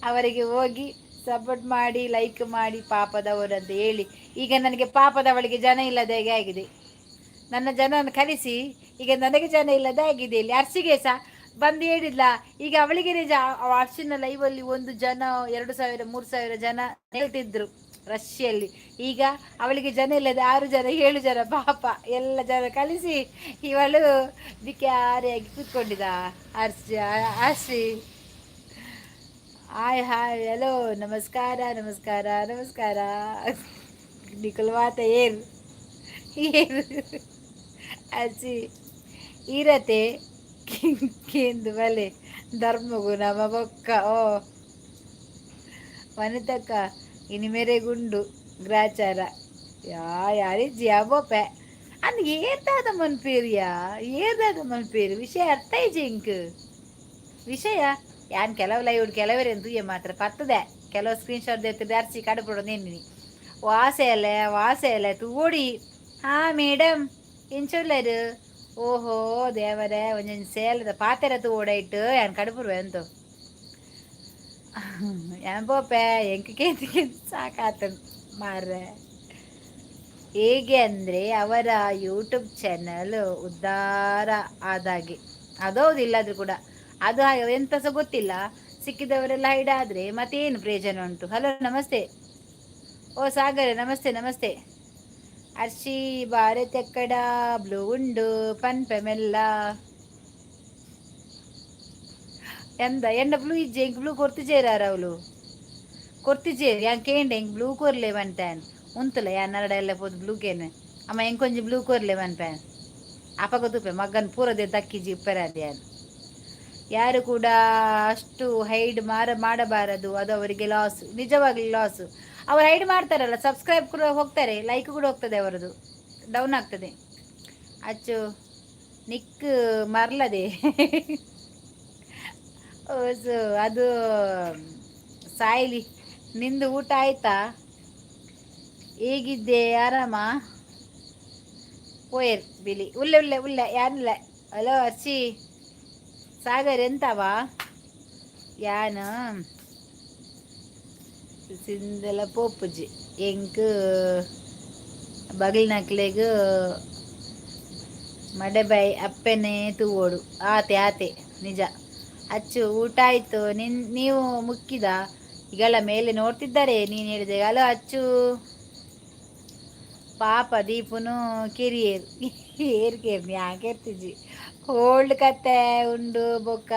ಅವರಿಗೆ ಹೋಗಿ ಸಪೋರ್ಟ್ ಮಾಡಿ ಲೈಕ್ ಮಾಡಿ ಪಾಪದವರು ಅಂತ ಹೇಳಿ. ಈಗ ನನಗೆ ಪಾಪದವಳಿಗೆ ಜನ ಇಲ್ಲದ ಹೇಗೆ ಆಗಿದೆ. ನನ್ನ ಜನವನ್ನು ಕಲಿಸಿ ಈಗ ನನಗೆ ಜನ ಇಲ್ಲದೆ ಆಗಿದೆ. ಇಲ್ಲಿ ಅರ್ಸಿಗೆ ಸಹ ಬಂದು ಹೇಳಿದ್ಲ ಈಗ ಅವಳಿಗೆ ಅರ್ಶಿನ ಲೈವಲ್ಲಿ 1 ಜನ 2,000 3,000 ಜನ ಹೇಳ್ತಿದ್ರು ರಷ್ಯಲ್ಲಿ. ಈಗ ಅವಳಿಗೆ ಜನ ಇಲ್ಲದೆ 6 ಜನ 7 ಜನ ಪಾಪ ಎಲ್ಲ ಜನ ಕಲಿಸಿ ಇವಳು ಬಿಕ್ಯಾರಿಯಾಗಿ ಕೂತ್ಕೊಂಡಿದ್ದ ಅರ್ಶಿ. ಹಾಯ್ ಹಲೋ ನಮಸ್ಕಾರ ನಮಸ್ಕಾರ ನಮಸ್ಕಾರ ನಿಖಲ್ ಮಾತ ಏರು ಅರ್ಸಿ ಇರತೆ ಕೇಂದು ಬಲೆ ಧರ್ಮಗು ನಮ್ಮ ಬೊಕ್ಕ ಓ ವನಿತಕ್ಕ ಇನಿ ಮೇರೆಗುಂಡು ಗ್ರಾಚಾರ ಯಾರಿಜ್ಜಿ ಅಬೋಪೆ ಅಂದ್ ಏದಾದ ಮನ್ಪೇರು ವಿಷಯ ಅರ್ಥ ಇಜ್ಜಿ ಇಂಕ್ ವಿಷಯ ಯಾನ್ ಕೆಲವು ಲೈವ್ ಕೆಲವರೇ ತೂಯ ಮಾತ್ರ ಪತ್ತದೆ ಕೆಲವು ಸ್ಕ್ರೀನ್ಶಾಟ್ ಎತ್ತಿದ್ದು ಅರ್ಸಿ ಕಡಪಡೋ ನೆನ್ನಿ ವಾಸೆ ಅಲ್ಲ ತೂಡಿ ಮೇಡಮ್ ಎಂಚೊಲ್ಲರು ಓಹೋ ದೇವರೇ ಒಂಜೊಂದು ಸೇಲದ ಪಾತೆರ ತೂಡಾಯಿಟ್ಟು ಯಾನ್ ಕಡಪುರ್ವೆ ಅಂತ ಪೋಪೆ ಎಂಕಕ್ಕೆ ಸಾಕಾತ ಮಾರ್ರೆ. ಹೇಗೆ ಅಂದರೆ ಅವರ ಯೂಟ್ಯೂಬ್ ಚಾನಲ್ ಉದ್ಧಾರ ಆದಾಗೆ ಅದೌದು ಇಲ್ಲಾದ್ರೂ ಕೂಡ ಅದು ಎಂತ ಸಹ ಗೊತ್ತಿಲ್ಲ. ಸಿಕ್ಕಿದವರೆಲ್ಲ ಹೈಡಾದರೆ ಮತ್ತೇನು ಪ್ರಯೋಜನ ಉಂಟು. ಹಲೋ ನಮಸ್ತೆ ಓ ಸಾಗರ ನಮಸ್ತೆ ನಮಸ್ತೆ. ಅರ್ಶಿ ಭಾರತ ಎಕ್ಕಡ ಬ್ಲೂ ಉಂಡು ಪನ್ಪೆ ಮೆಲ್ಲ ಎಂದ ಬ್ಲೂ ಇಜ್ಜೆ ಎಂಕ್ ಬ್ಲೂ ಕೊರ್ತಿಜೇರಾರ ಅವಳು ಕೊರ್ತಿಜೇರು ಯಾನ್ ಕೇಂಡೆ ಎಂಕ್ ಬ್ಲೂ ಕೊರ್ಲೆ ಮನ್ಪ್ಯಾನ್ ಉಂತುಲ ಯಾನ್ ನರಡ ಎಲ್ಲ ಪೋದು ಬ್ಲೂಕೇನೆ ಅಮ್ಮ ಎಂಕೊಂಜಿ ಬ್ಲೂ ಕೊರ್ಲೆ ಮನ್ಪ್ಯಾನ್ ಅಪ್ಪ ಗೊತ್ತುಪೆ ಮಗನ್ ಪೂರದೆ ತಕ್ಕಿಜಿ ಉಪ್ಪೆರಾದ್ಯಾನ್. ಯಾರು ಕೂಡ ಅಷ್ಟು ಹೈಡ್ ಮಾಡಬಾರದು, ಅದು ಅವರಿಗೆ ಲಾಸ್, ನಿಜವಾಗ್ಲಿ ಲಾಸ್. ಅವ್ರು ಹೈಡ್ ಮಾಡ್ತಾರಲ್ಲ ಸಬ್ಸ್ಕ್ರೈಬ್ ಕೂಡ ಹೋಗ್ತಾರೆ, ಲೈಕ್ ಕೂಡ ಹೋಗ್ತದೆ, ಅವರದು ಡೌನ್ ಆಗ್ತದೆ. ಅಚ್ಚು ನಿಕ್ ಮರ್ಲದೆ ಓಸು ಅದು ಸಾಯ್ಲಿ. ನಿಂದು ಊಟ ಆಯ್ತಾ? ಹೇಗಿದ್ದೆ? ಆರಾಮ? ಪೋಯರ್ ಬಿಲಿ ಉಲ್ಲೆ ಉಲ್ಲೆ ಉಲ್ಲೆ ಯಾನಿಲ್ಲ. ಹಲೋ ಅರ್ಚಿ ಸಾಗರ್ ಎಂತವಾ ಯಾನ ಸಿಂದಲ ಪೋಪುಜಿ ಎಂಕ್ ಬಗಲ್ ನಕ್ಲೆಗ್ ಮಡೆಬೈ ಅಪ್ಪೆನೆ ತೂವೋಡು ಆತೆ ಆತೆ ನಿಜ. ಅಚ್ಚು ಊಟ ಆಯಿತು. ನೀವು ಮುಕ್ಕಿದ ಈಗೆಲ್ಲ ಮೇಲೆ ನೋಡ್ತಿದ್ದಾರೆ ನೀನು ಹೇಳಿದೆ. ಅಲೋ ಅಚ್ಚು ಪಾಪ ದೀಪುನು ಕೆರಿಯೇರು ಏರ್ ಕೇರ್ನಿ ಯಾಕೆರ್ತಿಜಿ ಓಲ್ಡ್ ಕತ್ತೆ ಉಂಡು ಬೊಕ್ಕ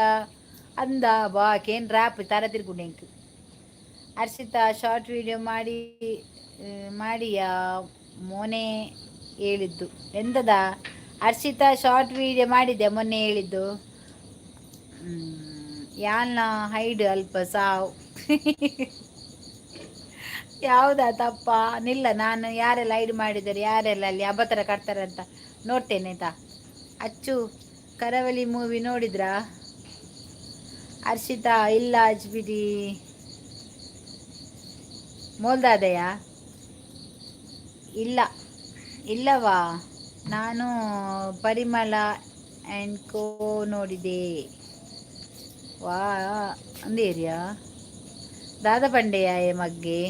ಅಂದ ಬಾಕೇನು ರ್ಯಾಪ್ ತರ ತಿರ್ಗುಂಡು ಎಂಕ್. ಹರ್ಷಿತಾ ಶಾರ್ಟ್ ವಿಡಿಯೋ ಮಾಡಿಯಾ ಮೊನ್ನೆ ಹೇಳಿದ್ದು ಎಂತದ? ಹರ್ಷಿತಾ ಶಾರ್ಟ್ ವಿಡಿಯೋ ಮಾಡಿದ್ದೆ ಮೊನ್ನೆ ಹೇಳಿದ್ದು. ಯಾಲ್ನ ಹೈಡ್ ಅಲ್ಪ ಸಾವು ಯಾವುದಾ ತಪ್ಪ ನಿಲ್ಲ. ನಾನು ಯಾರೆಲ್ಲ ಹೈಡ್ ಮಾಡಿದ್ದಾರೆ, ಯಾರೆಲ್ಲ ಅಲ್ಲಿ ಅಬತರ ಕಟ್ತಾರೆ ಅಂತ ನೋಡ್ತೇನೆ ಆಯ್ತಾ. ಅಚ್ಚು ಕರಾವಳಿ ಮೂವಿ ನೋಡಿದ್ರಾ? ಹರ್ಷಿತಾ ಇಲ್ಲ ಬಿಡಿ. ಮೋಲ್ದಾದೆಯಾ? ಇಲ್ಲವಾ, ನಾನು ಪರಿಮಳ ಆ್ಯಂಡ್ ಕೋ ನೋಡಿದೆ. ವಾ ಅಂದೇರಿಯಾ ದಾದ ಪಂಡೆಯ ಮಗ್ಗೆ.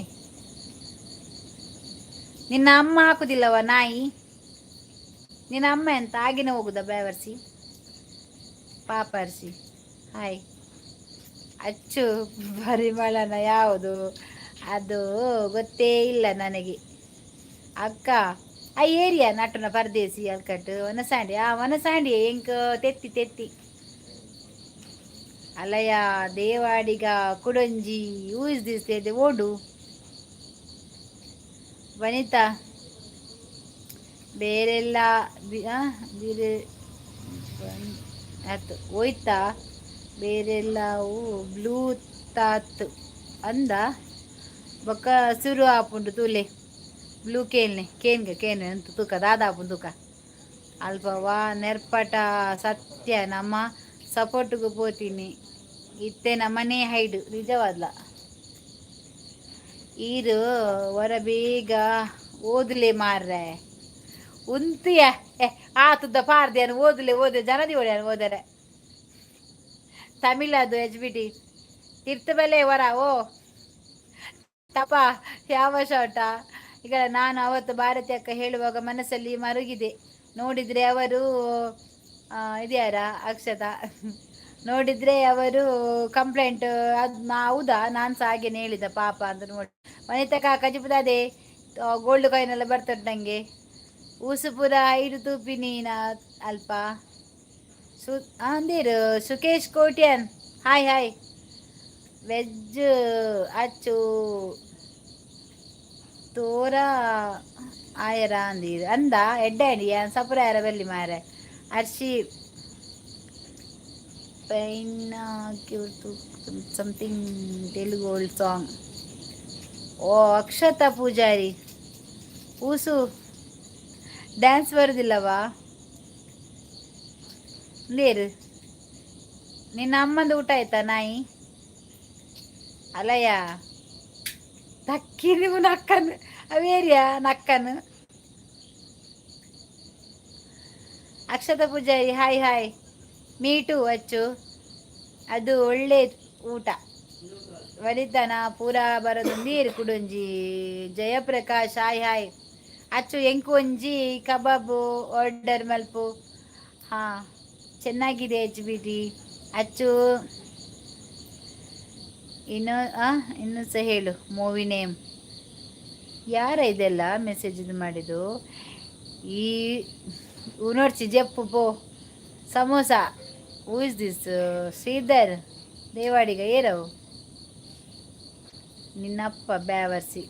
ನಿನ್ನ ಅಮ್ಮ ಹಾಕುದಿಲ್ಲವ ನಾಯಿ? ನಿನ್ನ ಅಮ್ಮ ಎಂತ ಆಗಿನ ಹೋಗುದ ಬೇವರ್ಸಿ ಪಾಪರ್ಸಿ. ಹಾಯ್ ಅಚ್ಚು ಪರಿಮಳನ ಯಾವುದು ಅದು ಗೊತ್ತೇ ಇಲ್ಲ ನನಗೆ. ಅಕ್ಕ ಆ ಏರಿಯಾ ನಟನ ಪರದೇಸಿ ಅಲ್ಕಟ್ಟು ವನಸಾಂಡಿ ಆ ವನಸಾಂಡಿ ಎಂಕ್ ತೆತ್ತಿ ತೆತ್ತಿ ಅಲಯ ದೇವಾಡಿಗ ಕುಡಂಜಿ ಯೂಸ್ ದಿಸ್ ಓಡು ವನಿತಾ ಬೇರೆಲ್ಲ ಬೇರೆ ಆಯ್ತು ಹೋಯ್ತಾ ಬೇರೆಲ್ಲವು ಬ್ಲೂತಾತ್ ಅಂದ ಬೊಕ್ಕ ಸುರು ಆಪುಂಡು ತೂಲೆ ಬ್ಲೂ ಕೇನ್ ಅಂತ ತೂಕ ದಾದಾಪುಂಡು ತೂಕ ಅಲ್ಪವಾ ನೆರ್ಪಟ ಸತ್ಯ ನಮ್ಮ ಸಪೋರ್ಟ್ಗೆ ಪೋತೀನಿ ಇತ್ತೆ ನಮ್ಮನೆ ಹೈಡು ನಿಜವಾದ್ಲ ಈರು ಹೊರ ಬೇಗ ಓದ್ಲೆ ಮಾರ್ರೆ ಉಂತಿಯ ಆತುದ್ದ ಪಾರ್ದೆ ಓದ್ಲೆ ಜನದಿ ಓದ್ಯಾರ ತಮಿಳ್ ಅದು HBT ತೀರ್ಥ ಬೆಲೆ ಹೊರ ಓ ತಪ ಯಾವ ಶಾಟ ಈಗ ನಾನು ಅವತ್ತು ಭಾರತಿ ಅಕ್ಕ ಹೇಳುವಾಗ ಮನಸ್ಸಲ್ಲಿ ಮರುಗಿದೆ. ನೋಡಿದರೆ ಅವರು ಇದ್ಯಾರ ಅಕ್ಷತಾ ನೋಡಿದರೆ ಅವರು ಕಂಪ್ಲೇಂಟ್ ಅದು ಹೌದಾ ನಾನು ಸಹ ಹಾಗೇನೆ ಹೇಳಿದ ಪಾಪ ಅಂತ ನೋಡಿ ವನಿತಕ ಕಜಿಪುದಾದೆ ಗೋಲ್ಡ್ ಕಾಯಿನ್ ಎಲ್ಲ ಬರ್ತದೆ ನನಗೆ ಊಸುಪುರ ಐದು ತೂಪಿನಿ ಅಲ್ಪ ಅಂದಿರು ಸುಕೇಶ್ ಕೋಟ್ಯನ್ ಹಾಯ್ ವೆಜ್ ಅಚ್ಚು ತೋರ ಆಯರ ಅಂದಿರು ಅಂದ ಎಡ್ಡಾಡಿಯ ಸಪುರ ಯಾರ ಬಲ್ಲಿ ಮಾರ ಅರ್ಶಿ ಪೈನ್ ಸಮಥಿಂಗ್ ತೆಲುಗು ಓಲ್ಡ್ ಸಾಂಗ್ ಓ ಅಕ್ಷತಾ ಪೂಜಾರಿ ಊಸು ಡ್ಯಾನ್ಸ್ ಬರುದಿಲ್ಲವಾ ಲೇರು ನಿನ್ನ ಅಮ್ಮಂದು ಊಟ ಆಯ್ತಾ ನಾಯಿ ಅಲಯ್ಯ ತಕ್ಕಿ ನೀವು ನಕ್ಕನು ಅವೇರಿಯಾ ನಕ್ಕನು ಅಕ್ಷತಾ ಪೂಜಾರಿ ಹಾಯ್ ಮೀಟು ಅಚ್ಚು ಅದು ಒಳ್ಳೆ ಊಟ ವನಿತಾನ ಪೂರ ಬರೋದು ನೀರು ಕುಡುಂಜಿ ಜಯಪ್ರಕಾಶ್ ಹಾಯ್ ಅಚ್ಚು ಎಂಕು ಒಂಜಿ ಕಬಾಬು ಆರ್ಡರ್ ಮಲ್ಪು ಹಾಂ ಚೆನ್ನಾಗಿದೆ HBT ಅಚ್ಚು ಇನ್ನು ಸಹ ಹೇಳು ಮೂವಿ ನೇಮ್ ಯಾರ ಇದೆಲ್ಲ ಮೆಸೇಜ್ ಇದು ಮಾಡಿದ್ದು ಈ ನೋಡ್ಸಿ ಜಪ್ಪು ಪೋ samosa who is this Sridhar Devadiga ಏರವು ನಿನ್ನಪ್ಪ ಬ್ಯಾವರ್ಸಿ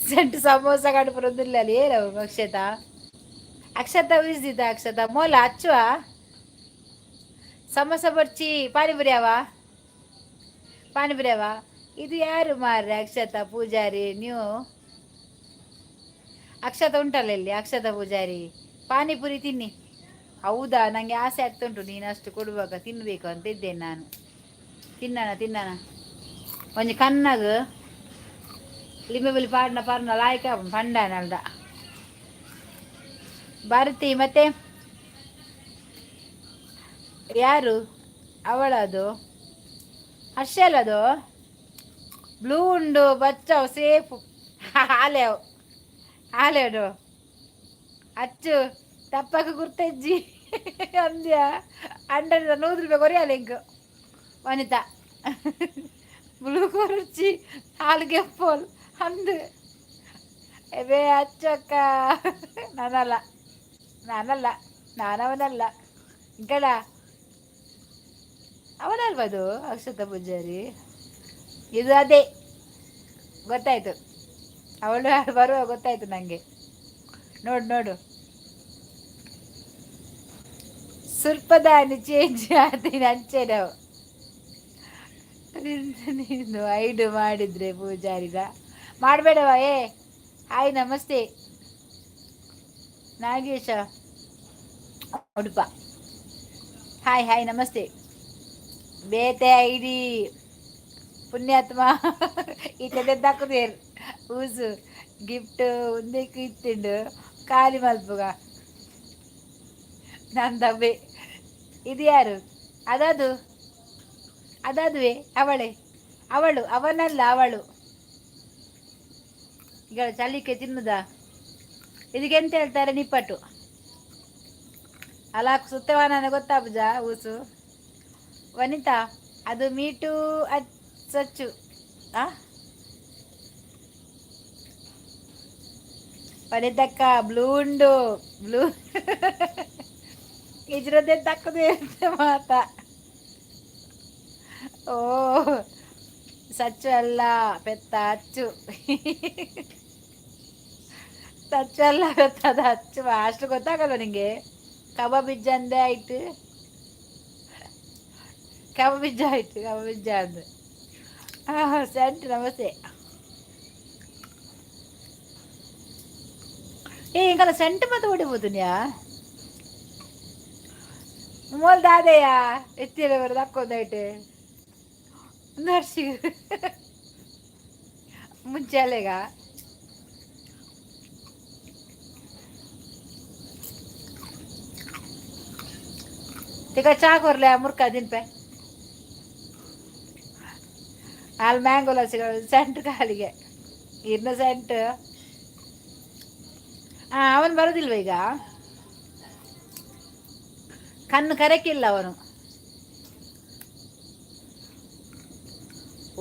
ಸೆಂಟು ಸಮೋಸ ಕಡುಪುರದಿಲ್ಲ ಅಲ್ಲಿ ಏರವು ಅಕ್ಷತಾ ಉಯಿಸ್ದಿದ್ದ ಅಕ್ಷತಾ ಮೋಲ ಹಚ್ಚುವ ಸಮೋಸ ಬರ್ಚಿ ಪಾನಿಪುರಿ ಅವ ಇದು ಯಾರು ಮಾರ್ರೆ ಅಕ್ಷತಾ ಪೂಜಾರಿ ನೀವು ಅಕ್ಷತಾ ಉಂಟಲ್ಲ ಇಲ್ಲಿ ಅಕ್ಷತಾ ಪೂಜಾರಿ ಪಾನಿಪುರಿ ತಿನ್ನಿ ಹೌದಾ ನನಗೆ ಆಸೆ ಆಗ್ತುಂಟು ನೀನು ಅಷ್ಟು ಕೊಡುವಾಗ ತಿನ್ನಬೇಕು ಅಂತ ಇದ್ದೇನೆ ನಾನು ತಿನ್ನಣ ಒಂಜಿ ಕನ್ನಗ ಲಿಂಬೆಬಲಿ ಪಾಡ್ನ ಲಾಯ್ಕ ಪಂಡನಲ್ದ ಭಾರತಿ ಮತ್ತೆ ಯಾರು ಅವಳದು ಹರ್ಷ ಅಲ್ಲದು ಬ್ಲೂ ಉಂಡು ಬಚ್ಚವು ಸೇಫು ಹಾಲೇವು ಅಚ್ಚು ತಪ್ಪಕ್ಕೆ ಗುರ್ತಜ್ಜಿ ಅಂದ್ಯ 100 ರೂಪಾಯಿ ಕೊರಿಯಾಲ ಇಂಕ್ ವನಿತಾ ಬ್ಲೂ ಕೊರುಚಿ ಹಾಲಿಗೆ ಪೋಲ್ ಅಂದು ಎಬೇ ಅಚ್ಚಕ್ಕ ನಾನವನಲ್ಲ ಇಂಕಡ ಅವನಲ್ವದು ಅಕ್ಷತಾ ಪೂಜಾರಿ ಇದು ಅದೇ ಗೊತ್ತಾಯ್ತು ಅವಳು ಬರುವ ಗೊತ್ತಾಯ್ತು ನನಗೆ ನೋಡು ಸ್ವಲ್ಪ ದಾನಿ ಚೇಂಜ್ ಆತೀನಿ ಅಂಚೆ ನಾವು ನೀನು ಐಡು ಮಾಡಿದ್ರೆ ಪೂಜಾರಿದ ಮಾಡಬೇಡವ ಹಾಯ್ ನಮಸ್ತೆ ನಾಗೇಶ ಉಡುಪ ಹಾಯ್ ನಮಸ್ತೆ ಬೇತೆ ಐಡಿ ಪುಣ್ಯಾತ್ಮ ಇಟ್ಟದಾಕುದೇರು ಊಸು ಗಿಫ್ಟ್ ಒಂದಕ್ಕೆ ಇತ್ತಿಂಡು ಖಾಲಿ ಮಲ್ಪುಗ ನಂದಬ್ಬೆ ಇದು ಯಾರು ಅದಾದುವೆ ಅವಳು ಈಗ ಚಲಿಕೆ ತಿನ್ನುದ ಇದಕ್ಕೆ ಎಂತ ಹೇಳ್ತಾರೆ ನಿಪ್ಪಟ್ಟು ಅಲ್ಲ ಸುತ್ತವಾನ ಗೊತ್ತಾಬುಜ ಊಸು ವನಿತಾ ಅದು ಮೀಟು ಸಚ್ಚು ವನಿತಕ್ಕ ಬ್ಲೂ ಉಂಡು ಬ್ಲೂ ಇದ್ರದ್ದೇ ತಕ್ಕದೇ ಮಾತ. ಓ ಸಚ್ಚು ಅಲ್ಲ ಪೆತ್ತ ಅಚ್ಚು. ಸಚ್ಚು ಅಲ್ಲ ಪೆತ್ತದ ಅಚ್ಚು ಅಷ್ಟು ಗೊತ್ತಾಗಲ್ಲ ನಿಂಗೆ. ಕಬಾಬಿಜ್ಜ ಅಂದೇ ಆಯ್ತು. ಕಬಾಬಿಜ್ಜ ಆಯ್ತು ಕಬಾಬಿಜ್ಜ ಅಂದು. ಸೆಂಟ್ ನಮಸ್ತೆ. ఇంకలా సెంట్ మత ఓడిపోతున్నాయా మోల్ దాదయ్యా ఎత్తిలో ఎవరు దక్కుందైతే నర్సి ಮುಂಚಾಲೆಗ तिका चा करल्या मुर्का दिन पे ಅಲ್ಲಿ ಮ್ಯಾಂಗೋಲ ಸೆಂಟ್ ಕಾಲಿಗೆ ಇನ್ನ ಸೆಂಟ್. ಅವನು ಬರೋದಿಲ್ವ ಈಗ? ಕಣ್ಣು ಕರಕಿಲ್ಲ ಅವನು.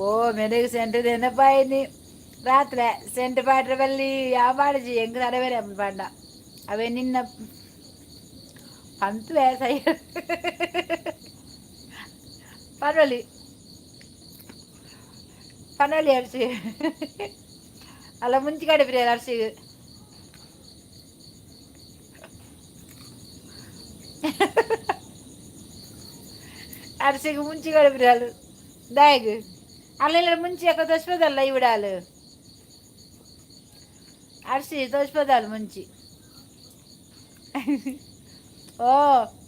ഓ മെനക്ക് സെന്റ് തന്നെ രാത്രി സെന്റ് പാട്ട വല്ലി ആ പാടിച്ച് എങ്ക് തലവരെ പാണ്ട അവ നിന്ന 10 വയസ്സായി പരവലി പനവലി അരച്ച് അല്ല മുഞ്ചിക്കാട് പിരിയ അരച്ച് ಅರಸಿಗೆ ಮುಂಚಿಗಳು ಬಿಡಲು ದಾಯಿಗೆ ಅಲ್ಲೆಲ್ಲ ಮುಂಚೆ ಯಾಕೆ ತೋರಿಸ್ಬೋದಲ್ಲ ಇವಡಾಲು ಅರಸಿ ತೋರಿಸ್ಬೋದಲ್ಲ ಮುಂಚಿ. ಓ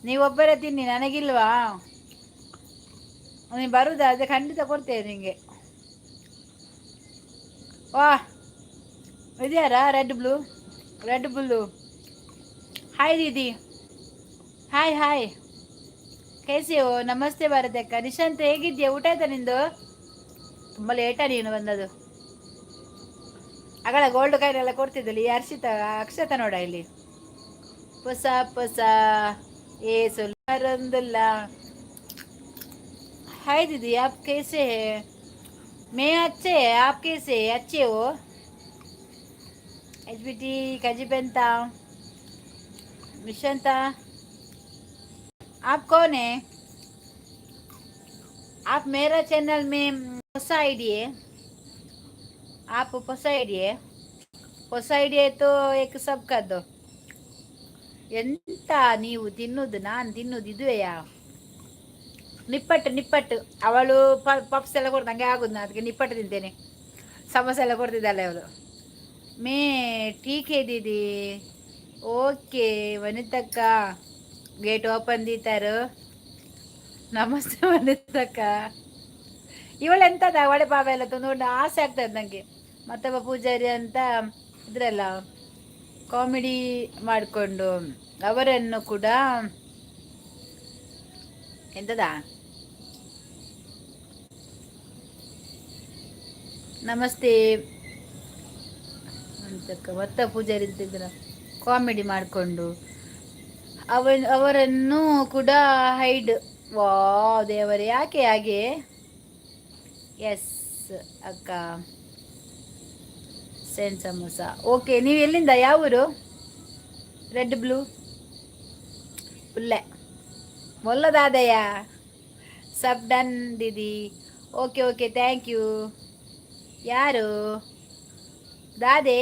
ನೀವೊಬ್ಬರೇ ತಿನ್ನಿ ನನಗಿಲ್ವಾ? ನೀನು ಬರುದಾ? ಅದೇ ಖಂಡಿತ ಕೊಡ್ತೇನೆ ನಿಂಗೆ. ವಾ ಇದ್ಯಾರಾ ರೆಡ್ ಬ್ಲೂ. ಹಾಯ್ ದೀದಿ. ಹಾಯ್ ಹಾಯ್ ಕೇಸಿ ಓ ನಮಸ್ತೆ ಭಾರತಕ್ಕ. ನಿಶಾಂತ್ ಹೇಗಿದ್ಯಾ? ಊಟ ಆಯ್ತಾ ನಿಂದು? ತುಂಬ ಲೇಟಾ ನೀನು ಬಂದದು. ಅಗಳ ಗೋಲ್ಡ್ ಕಾಯಿನ್ ಎಲ್ಲ ಕೊಡ್ತಿದ್ದಲ್ಲಿ ಈ ಅಕ್ಷತ ನೋಡ ಇಲ್ಲಿ ಹೊಸ ಏ ಸುಲ್ಲಾರಂದಿಲ್ಲ. हाय दीदी आप कैसे हैं? मैं अच्छे है, आप कैसे अच्छे हो? HBT कजिबेंता निशांता आप कौन है? आप मेरा चैनल में ಹೊಸ ಐಡಿ है? आप ಹೊಸ ಐಡಿ है? ಹೊಸ ಐಡಿ ಆಯ್ತು ಏಕ ಸಬ್ ಕದ್ದು. ಎಂತ ನೀವು ತಿನ್ನುದು? ನಾನು ತಿನ್ನುದು ಇದುವೆಯಾ? ನಿಪ್ಪಟ್ಟು ಅವಳು ಪಪ್ಸ್ ಎಲ್ಲ ಕೊಡ್ದು ನಂಗೆ ಆಗುದು. ನಾನು ಅದಕ್ಕೆ ನಿಪ್ಪಟ್ಟು ತಿಂತೇನೆ. ಸಮೋಸ ಎಲ್ಲ ಕೊಡ್ತಿದ್ದಲ್ಲ ಅವಳು. ಮೇ ಟೀಕೆ ದೀದಿ. ಓಕೆ ವನಿತಕ್ಕ ಗೇಟ್ ಓಪನ್ ದೀತಾರು. ನಮಸ್ತೆ ವನಿತಕ್ಕ. ಇವಳು ಎಂತದ ಒಡೆ ಪಾಪ ಎಲ್ಲ ತಂದು ಆಸೆ ಆಗ್ತದೆ ನನಗೆ. ಮತ್ತೊಬ್ಬ ಪೂಜಾರಿ ಅಂತ ಇದ್ರಲ್ಲ ಕಾಮಿಡಿ ಮಾಡಿಕೊಂಡು ಅವರನ್ನು ಕೂಡ ಎಂತದ ನಮಸ್ತೆ ಅಂತಕ್ಕ ಮತ್ತ ಪೂಜಾರಿ ಅಂತಿದ್ರ ಕಾಮಿಡಿ ಮಾಡಿಕೊಂಡು ಅವರನ್ನು ಕೂಡ ಹೈಡ್. ವಾ ದೇವರೇ ಯಾಕೆ ಹಾಗೆ? ಎಸ್ ಅಕ್ಕ ಸೆಂಟ್ ಸಮೋಸ. ಓಕೆ ನೀವು ಎಲ್ಲಿಂದ? ಯಾವ ಊರು? ರೆಡ್ ಬ್ಲೂ ಪುಲ್ಲೆ ಮೊಲ್ಲದಾದಯ್ಯ ಸಬ್ ಡನ್ ದೀದಿ. Okay thank you. ಯಾರು ದಾದೆ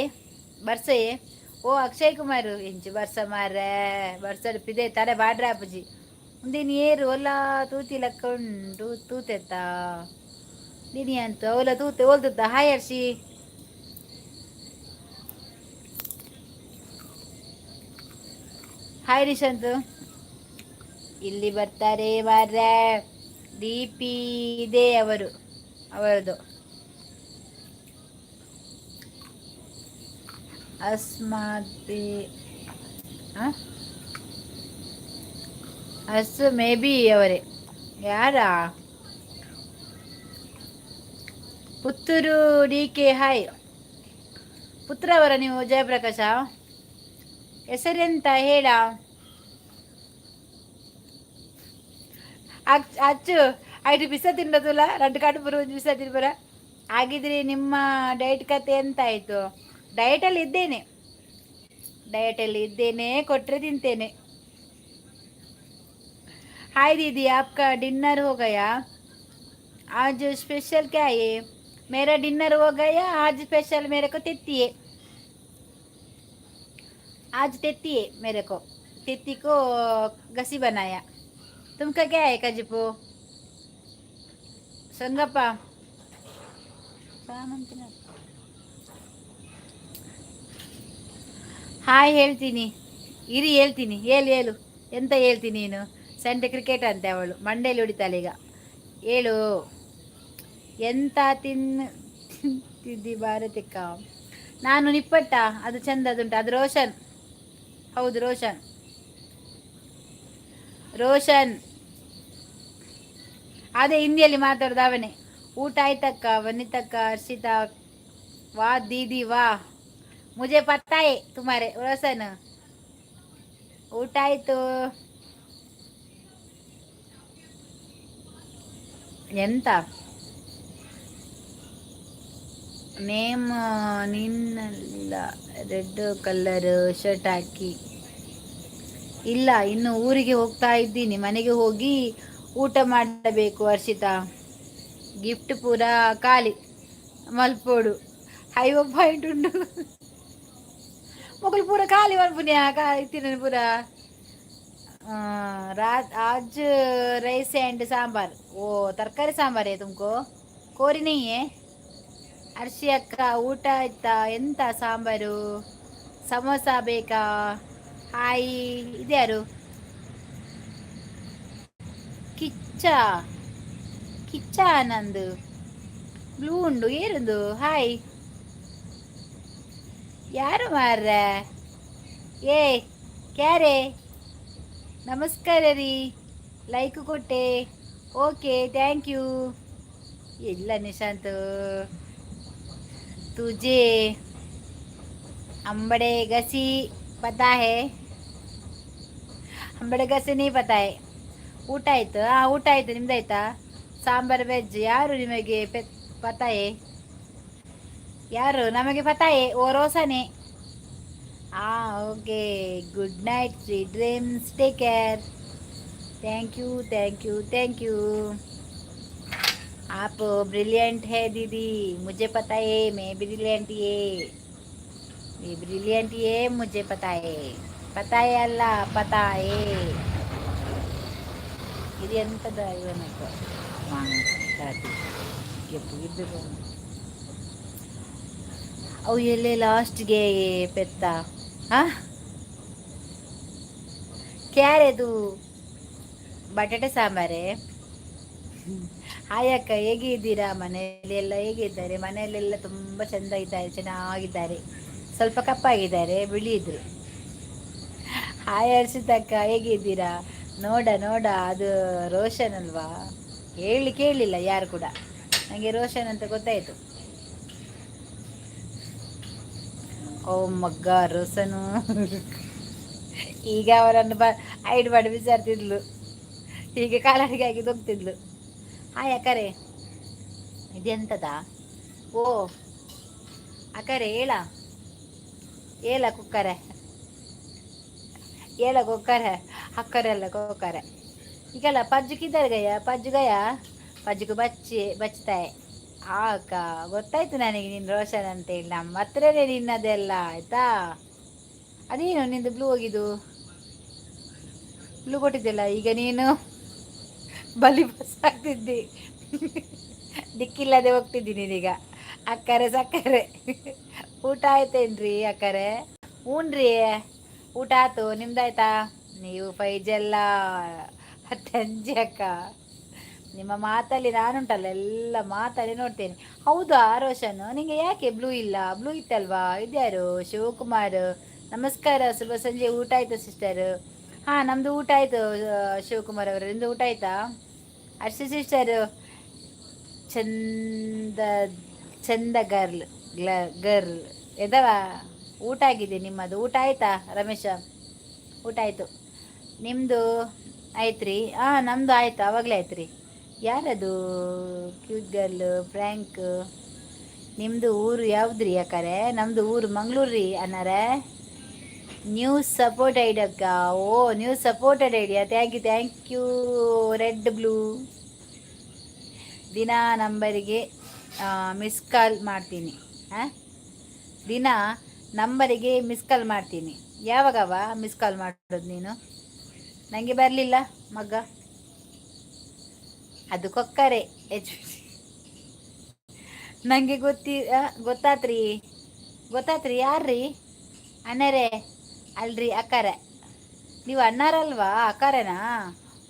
ಬರ್ಸೆ? ಓ ಅಕ್ಷಯ್ ಕುಮಾರ್ ಇಂಚು ಬರ್ಸ ಮಾರ್ರೆ ಬರ್ಸಡಿಪಿದೆ ತಲೆ ಬಾಡ್ರ ಅಪ್ಪಜಿ ಒಂದಿನ ಏರು ಒಲ್ಲ ತೂತಿ ಲೆಕ್ಕ ಉಂಟು ತೂತೆತ್ತ ದಿನಿ ಅಂತು ಅವಲ್ಲ ತೂತೆ ಓಲ್ತುತ್ತ. Hi Hershey. ಹಾಯ್ ನಿಶಾಂತ್. ಇಲ್ಲಿ ಬರ್ತಾರೆ ಮಾರ್ರೆ. DP ಇದೆ ಅವರದು. ಅಸ್ಮಾತೆ ಮೇ ಬಿ ಅವರೇ. ಯಾರಾ? ಪುತ್ತೂರು DK. ಹಾಯ್ ಪುತ್ರ ಅವರ ನೀವು? ಜಯಪ್ರಕಾಶ ಹೆಸರೆಂತ ಹೇಳ? ಅಚ್ಚು ಐದು ಬಿಸ ತಿನ್ನೋದಿಲ್ಲ 2 ಕಾಡು ಬರೋ ಬಿಸ ತಿನ್ಬರ. ಹಾಗಿದ್ರೆ ನಿಮ್ಮ ಡಯಟ್ ಕತೆ ಎಂತ ಆಯಿತು? ಡಯಟಲ್ಲಿ ಇದ್ದೇನೆ. ಡಯಟಲ್ಲಿ ಇದ್ದೇನೆ, ಕೊಟ್ಟರೆ ತಿಂತೇನೆ. हाय दीदी, आपका डिनर हो गया? आज स्पेशल क्या है? मेरा डिनर हो गया। आज स्पेशल मेरे को तित्ती है। आज तित्ती है मेरे को। तित्ती को गसी बनाया। तुमका क्या है कजपू? संगप्ಪ ಹಾಯ್ ಹೇಳ್ತೀನಿ, ಇರಿ ಹೇಳ್ತೀನಿ. ಹೇಳು ಎಂತ ಹೇಳ್ತೀನಿ ನೀನು? ಸಂಡೆ ಕ್ರಿಕೆಟ್ ಅಂತೆ ಅವಳು, ಮಂಡೇಲಿ ಹೊಡಿತಾಳೆ ಈಗ. ಹೇಳು ಎಂತ ತಿಂತಿದ್ದಿ ಭಾರತಿಕ? ನಾನು ನಿಪ್ಪಟ್ಟ, ಅದು ಚಂದದುಂಟು. ಅದು ರೋಷನ್, ಹೌದು ರೋಷನ್. ರೋಷನ್ ಅದೇ ಹಿಂದಿಯಲ್ಲಿ ಮಾತಾಡೋದು ಅವನೇ. ಊಟ ಆಯ್ತಕ್ಕ, ವನಿತಕ್ಕ, ಹರ್ಷಿತಾ. ವಾ ದೀದಿ ವಾ, ಮುಜೆ ಪತ್ತಾ ಹೈ ತುಮಾರೆ. ರೋಷನ್ ಊಟ ಆಯ್ತು. ಎಂತ ನೇಮ್ ನಿನ್ನಲ್ಲ? ರೆಡ್ ಕಲರ್ ಶರ್ಟ್ ಹಾಕಿ. ಇಲ್ಲ, ಇನ್ನು ಊರಿಗೆ ಹೋಗ್ತಾ ಇದ್ದೀನಿ. ಮನೆಗೆ ಹೋಗಿ ಊಟ ಮಾಡಬೇಕು ಹರ್ಷಿತಾ. ಗಿಫ್ಟ್ ಪೂರ ಖಾಲಿ ಮಲ್ಪೋಡು. ಹೈವ ಪಾಯಿಂಟ್ ಉಂಟು ಮೊಗಲು ಪೂರ ಖಾಲಿ ಮಲ್ಪುನಿಯಾ ಇತ್ತಿನ ಪೂರ. आज ರೈಸ್ ಆ್ಯಂಡ್ ಸಾಂಬಾರ್. ಓ ತರಕಾರಿ ಸಾಂಬಾರೇ ತುಮಕೋ? ಕೋರಿ ನಯ್ಯೇ? ಹರ್ಷಿ ಅಕ್ಕ ಊಟ ಆಯ್ತಾ? ಎಂತ ಸಾಂಬಾರು? ಸಮೋಸ ಬೇಕಾ? ಹಾಯ್, ಇದ್ಯಾರು? ಕಿಚ್ಚ ಕಿಚ್ಚ ಆನಂದ್ ಬ್ಲೂ ಉಂಡು ಏರುಂದು. ಹಾಯ್, ಯಾರು ಮಾರ್ರೆ? ಏ ಕ್ಯಾರೆ? ನಮಸ್ಕಾರ ರೀ, ಲೈಕ್ ಕೊಟ್ಟೆ. Okay thank you. ಇಲ್ಲ ನಿಶಾಂತ್, ತುಜೆ ಅಂಬಡೆ ಗಸಿ ಪತಾ ಹೇ? ಅಂಬಡೆ ಗಸಿ ನೀ ಪತಾ ಹೇ? ಊಟ ಆಯ್ತು? ಊಟ ಆಯ್ತು. ನಿಮ್ದಾಯ್ತಾ? ಸಾಂಬಾರ್ ವೆಜ್. ಯಾರು ನಿಮಗೆ ಪತಾಯೆ? ಯಾರು? ನಮಗೆ ಪತಾಯೆ. ಓ ರೋಸನೆ. Okay. Good night, sweet dreams, take care. Thank you thank you thank you. आप ब्रिलियंट है दीदी, मुझे पता है. मैं ब्रिलियंट ये, मैं ब्रिलियंट ये, मुझे पता है अल्लाह, पता है. ಇದು ಎಂಥದ ಇವನಕ್ಕೆ ಅವು ಎಲ್ಲೇ ಲಾಸ್ಟ್ಗೆ ಪೆತ್ತ. ಕ್ಯಾರೆದು ಬಟಾಟೆ ಸಾಂಬಾರೇ? ಹಾಯ್ ಅಕ್ಕ, ಹೇಗೆ ಇದ್ದೀರಾ? ಮನೆಯಲ್ಲಿ ಎಲ್ಲ ಹೇಗಿದ್ದಾರೆ? ಮನೆಯಲ್ಲೆಲ್ಲ ತುಂಬ ಚೆಂದ ಇದ್ದಾರೆ, ಚೆನ್ನಾಗಿದ್ದಾರೆ. ಸ್ವಲ್ಪ ಕಪ್ಪಾಗಿದ್ದಾರೆ, ಬಿಳಿ ಇದ್ರು. ಹಾಯ್ ಹರ್ಷಿತಕ್ಕ, ಹೇಗಿದ್ದೀರಾ? ನೋಡ ಅದು ರೋಷನ್ ಅಲ್ವಾ? ಕೇಳಿಲ್ಲ ಯಾರು ಕೂಡ. ನನಗೆ ರೋಷನ್ ಅಂತ ಗೊತ್ತಾಯಿತು. ಓ ಮಗ್ಗ ರೋಷನು. ಈಗ ಅವರನ್ನು ಐಡ್ ಮಾಡಿ ವಿಚಾರ್ತಿದ್ಲು, ಹೀಗೆ ಕಾಲಡಿಗೆ ಆಗಿ ಹೋಗ್ತಿದ್ಲು. ಹಾಯ್ ಅಕ್ಕರೆ, ಇದೆಂತದ? ಓ ಅಕ್ಕರೆ ಹೇಳ ಕುಕ್ಕರೆ, ಹೇಳ ಕೊಕ್ಕರೆ, ಅಕ್ಕರೆಲ್ಲ ಕೊಕ್ಕರೆ. ಈಗಲ್ಲ ಪಜ್ಜುಕಿದ್ದಾರೆ ಪಜ್ಜುಗೂ ಬಚ್ತಾಯೆ. ಅಕ್ಕ ಗೊತ್ತಾಯ್ತು ನನಗೆ ನೀನು ರೋಷನ್ ಅಂತೇಳಿ. ನಮ್ಮ ಹತ್ರನೇ ನಿನ್ನದೆಲ್ಲ ಆಯ್ತಾ. ಅದೇನು ನಿಂದು ಬ್ಲೂ ಹೋಗಿದ್ದು? ಬ್ಲೂ ಕೊಟ್ಟಿದ್ದಿಲ್ಲ, ಈಗ ನೀನು ಬಲಿ ಬಸ್ ಆಗ್ತಿದ್ದಿ. ದಿಕ್ಕಿಲ್ಲದೆ ಹೋಗ್ತಿದ್ದೀನಿ ನೀನೀಗ. ಅಕ್ಕರೆ ಸಕ್ಕರೆ ಊಟ ಆಯ್ತೇನ್ರಿ ಅಕ್ಕರೆ? ಹ್ಞೂನ್ರಿ, ಊಟ ಆಯ್ತು. ನಿಮ್ದಾಯ್ತಾ? ನೀವು ಫೈಜೆಲ್ಲ ತಂಜಿ ಅಕ್ಕ. ನಿಮ್ಮ ಮಾತಲ್ಲಿ ನಾನುಂಟಲ್ಲ, ಎಲ್ಲ ಮಾತಲ್ಲಿ ನೋಡ್ತೇನೆ. ಹೌದಾ ರೋಷನ್, ನಿಂಗೆ ಯಾಕೆ ಬ್ಲೂ ಇಲ್ಲ? ಬ್ಲೂ ಇತ್ತಲ್ವಾ? ಇದ್ಯಾರು? ಶಿವಕುಮಾರ್. ನಮಸ್ಕಾರ, ಶುಭ ಸಂಜೆ. ಊಟ ಆಯ್ತು ಸಿಸ್ಟರ್? ನಮ್ಮದು ಊಟ ಆಯಿತು ಶಿವಕುಮಾರ್ ಅವರು. ನಿಮ್ಮದು ಊಟ ಆಯ್ತಾ? ಹರ್ಷಿ ಸಿಸ್ಟರು ಚಂದ ಗರ್ಲ್ ಎದವ ಊಟ ಆಗಿದೆ. ನಿಮ್ಮದು ಊಟ ಆಯ್ತಾ ರಮೇಶ? ಊಟ ಆಯಿತು. ನಿಮ್ಮದು ಆಯ್ತು ರೀ? ನಮ್ಮದು ಆಯ್ತು, ಆವಾಗಲೇ ಆಯ್ತು ರೀ. ಯಾರದು ಕ್ಯೂಟ್ ಗರ್ಲ್? ಫ್ರ್ಯಾಂಕ್. ನಿಮ್ಮದು ಊರು ಯಾವ್ದು ರೀ ಅಕ್ಕಾರೆ? ನಮ್ಮದು ಊರು ಮಂಗಳೂರು ರೀ ಅನ್ನಾರೆ. ನ್ಯೂ ಸಪೋರ್ಟ್ ಐಡಿ ಅಕ್ಕ. ಓ, new supported idea. Thank you red blue. ದಿನ ನಂಬರಿಗೆ ಮಿಸ್ ಕಾಲ್ ಮಾಡ್ತೀನಿ. ಹಾಂ, ದಿನ ನಂಬರಿಗೆ ಮಿಸ್ ಕಾಲ್ ಮಾಡ್ತೀನಿ. ಯಾವಾಗವ ಮಿಸ್ ಕಾಲ್ ಮಾಡೋದು ನೀನು? ನನಗೆ ಬರಲಿಲ್ಲ ಮಗ್ಗ. ಅದು ಕೊಕ್ಕರೆ ನನಗೆ ಗೊತ್ತಾತ್ರಿ ಯಾರ್ರೀ? ಅಣ್ಣರೇ ಅಲ್ರಿ, ಅಕ್ಕರೆ. ನೀವು ಅಣ್ಣಾರಲ್ವಾ, ಅಕ್ಕರೇನಾ?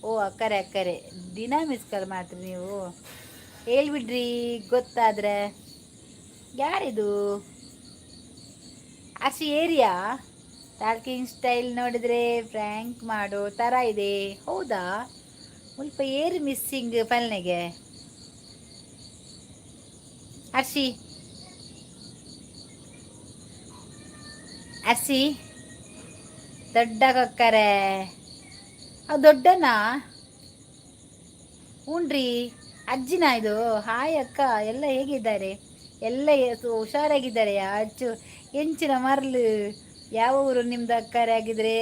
ಓ, ಅಕ್ಕರೆ ದಿನ ಮಿಸ್ ಕಾಲ್ ಮಾಡ್ತೀರಿ ನೀವು. ಹೇಳ್ಬಿಡ್ರಿ ಗೊತ್ತಾದ್ರೆ. ಯಾರಿದು? ಅಸಿ ಏರಿಯಾ ಟಾಕಿಂಗ್ ಸ್ಟೈಲ್ ನೋಡಿದ್ರೆ ಫ್ರ್ಯಾಂಕ್ ಮಾಡೋ ಥರ ಇದೆ. ಹೌದಾ? ಸ್ವಲ್ಪ ಏರಿ ಮಿಸ್ಸಿಂಗ್ ಪಲ್ನೆಗೆ ಅರ್ಸಿ ಅರ್ಸಿ ದೊಡ್ಡ ಕೊಕ್ಕರೆ. ದೊಡ್ಡನಾ? ಹ್ಞೂನ್ರಿ, ಅಜ್ಜಿನ ಇದು? ಹಾಯ್ ಅಕ್ಕ, ಎಲ್ಲ ಹೇಗಿದ್ದಾರೆ? ಎಲ್ಲ ಹುಷಾರಾಗಿದ್ದಾರೆ. ಅಚ್ಚು ಎಂಚಿನ ಮರ್ಲು. ಯಾವ ಊರು ನಿಮ್ದು ಅಕ್ಕರೆ ಆಗಿದ್ರೆ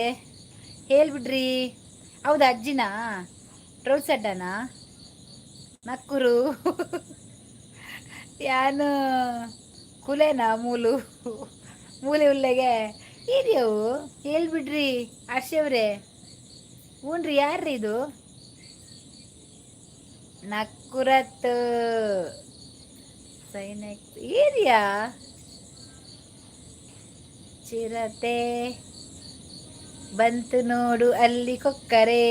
ಹೇಳ್ಬಿಡ್ರಿ. ಹೌದಾ, ಅಜ್ಜಿನ? ಟ್ರೌಸಡ್ಡನಾ? ನಕ್ಕೂರು ಯಾನು ಕುಲೇನಾ? ಮೂಲೆ ಉಲ್ಲೆಗೆ ಇದೆಯವು ಹೇಳ್ಬಿಡ್ರಿ ಹರ್ಷವ್ರೆ. ಹ್ಞೂನ್ರಿ, ಯಾರ್ರಿ ಇದು? ನಕ್ಕುರತ್ ಸೈನಿಕ್ ಏರಿಯಾ ಚಿರತೆ ಬಂತು ನೋಡು ಅಲ್ಲಿ ಕೊಕ್ಕರೆ.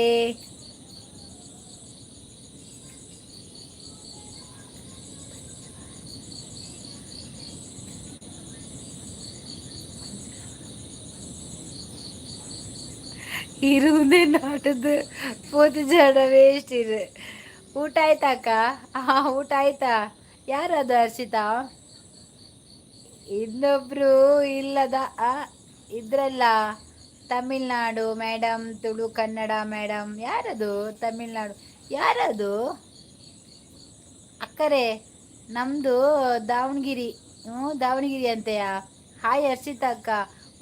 ಇರುವುದೇ ನಾಟದ್ದು ಪೋತು ಜಡ ವೇಸ್ಟ್ ಇದು. ಊಟ ಆಯ್ತಾ ಅಕ್ಕ? ಹಾಂ, ಊಟ ಆಯ್ತಾ? ಯಾರದು ಹರ್ಷಿತಾ? ಇನ್ನೊಬ್ರು ಇಲ್ಲದ ಇದ್ರಲ್ಲ, ತಮಿಳ್ನಾಡು ಮೇಡಮ್, ತುಳು ಕನ್ನಡ ಮೇಡಮ್. ಯಾರದು ತಮಿಳ್ನಾಡು? ಯಾರದು ಅಕ್ಕರೆ? ನಮ್ಮದು ದಾವಣಗಿರಿ. ಹ್ಞೂ, ದಾವಣಗಿರಿ ಅಂತೆಯ. ಹಾಯ್ ಹರ್ಷಿತಾ ಅಕ್ಕ,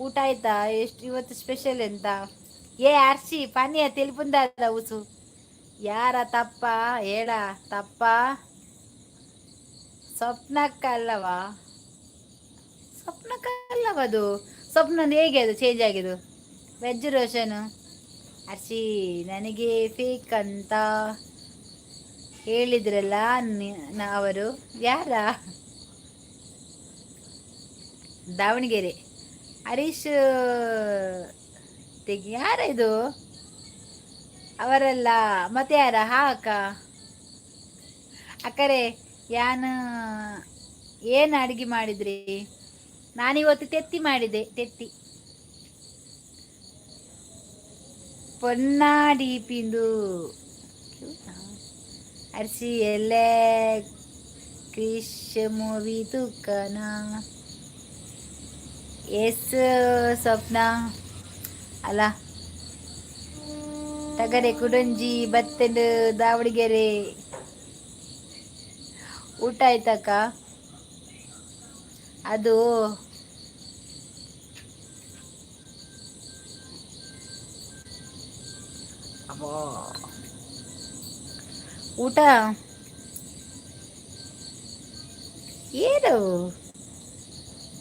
ಊಟ ಆಯ್ತಾ? ಎಷ್ಟು ಇವತ್ತು ಸ್ಪೆಷಲ್ ಎಂತ? ఏ అర్చి పని తెలుపుందా ఉసు? ಯಾರ ತಪ್ಪ ಹೇಳ? ತಪ್ಪ ಸ್ವಪ್ನಕ್ಕಲ್ಲವಾ? ಸ್ವಪ್ನಕ್ಕಲ್ಲವದು. ಸ್ವಪ್ನ ಹೇಗೆ ಅದು ಚೇಂಜ್ ಆಗಿದ್ದು? ವೆಜ್ ರೋಷನು ಅರ್ಚಿ ನನಗೆ ಫೇಕ್ ಅಂತ ಹೇಳಿದ್ರಲ್ಲ ಅವರು. ಯಾರ? ದಾವಣಗೆರೆ ಹರೀಶ್ ಯಾರ ಇದು? ಅವರೆಲ್ಲ ಮತ್ತೆ ಯಾರ? ಹಾ ಅಕ್ಕ. ಅಕ್ಕರೆ ಏನು ಅಡುಗೆ ಮಾಡಿದ್ರಿ? ನಾನಿವತ್ತು ತೆತ್ತಿ ಮಾಡಿದೆ. ತೆತ್ತಿ ಪೊನ್ನಾಡಿ ಪಿಂದು ಅರ್ಸಿ ಎಲ್ಲೇ ಕ್ರಿಶ್ ಮೂವಿ ತುಕ್ಕನ. ಎಸ್ ಸ್ವಪ್ನ ಅಲ್ಲ ತಗಡೆ ಕುಡಂಜಿ ಬತ್ತಂಡು ದಾವಣಗೆರೆ. ಊಟ ಆಯ್ತಕ್ಕ? ಅದು ಊಟ ಏನು?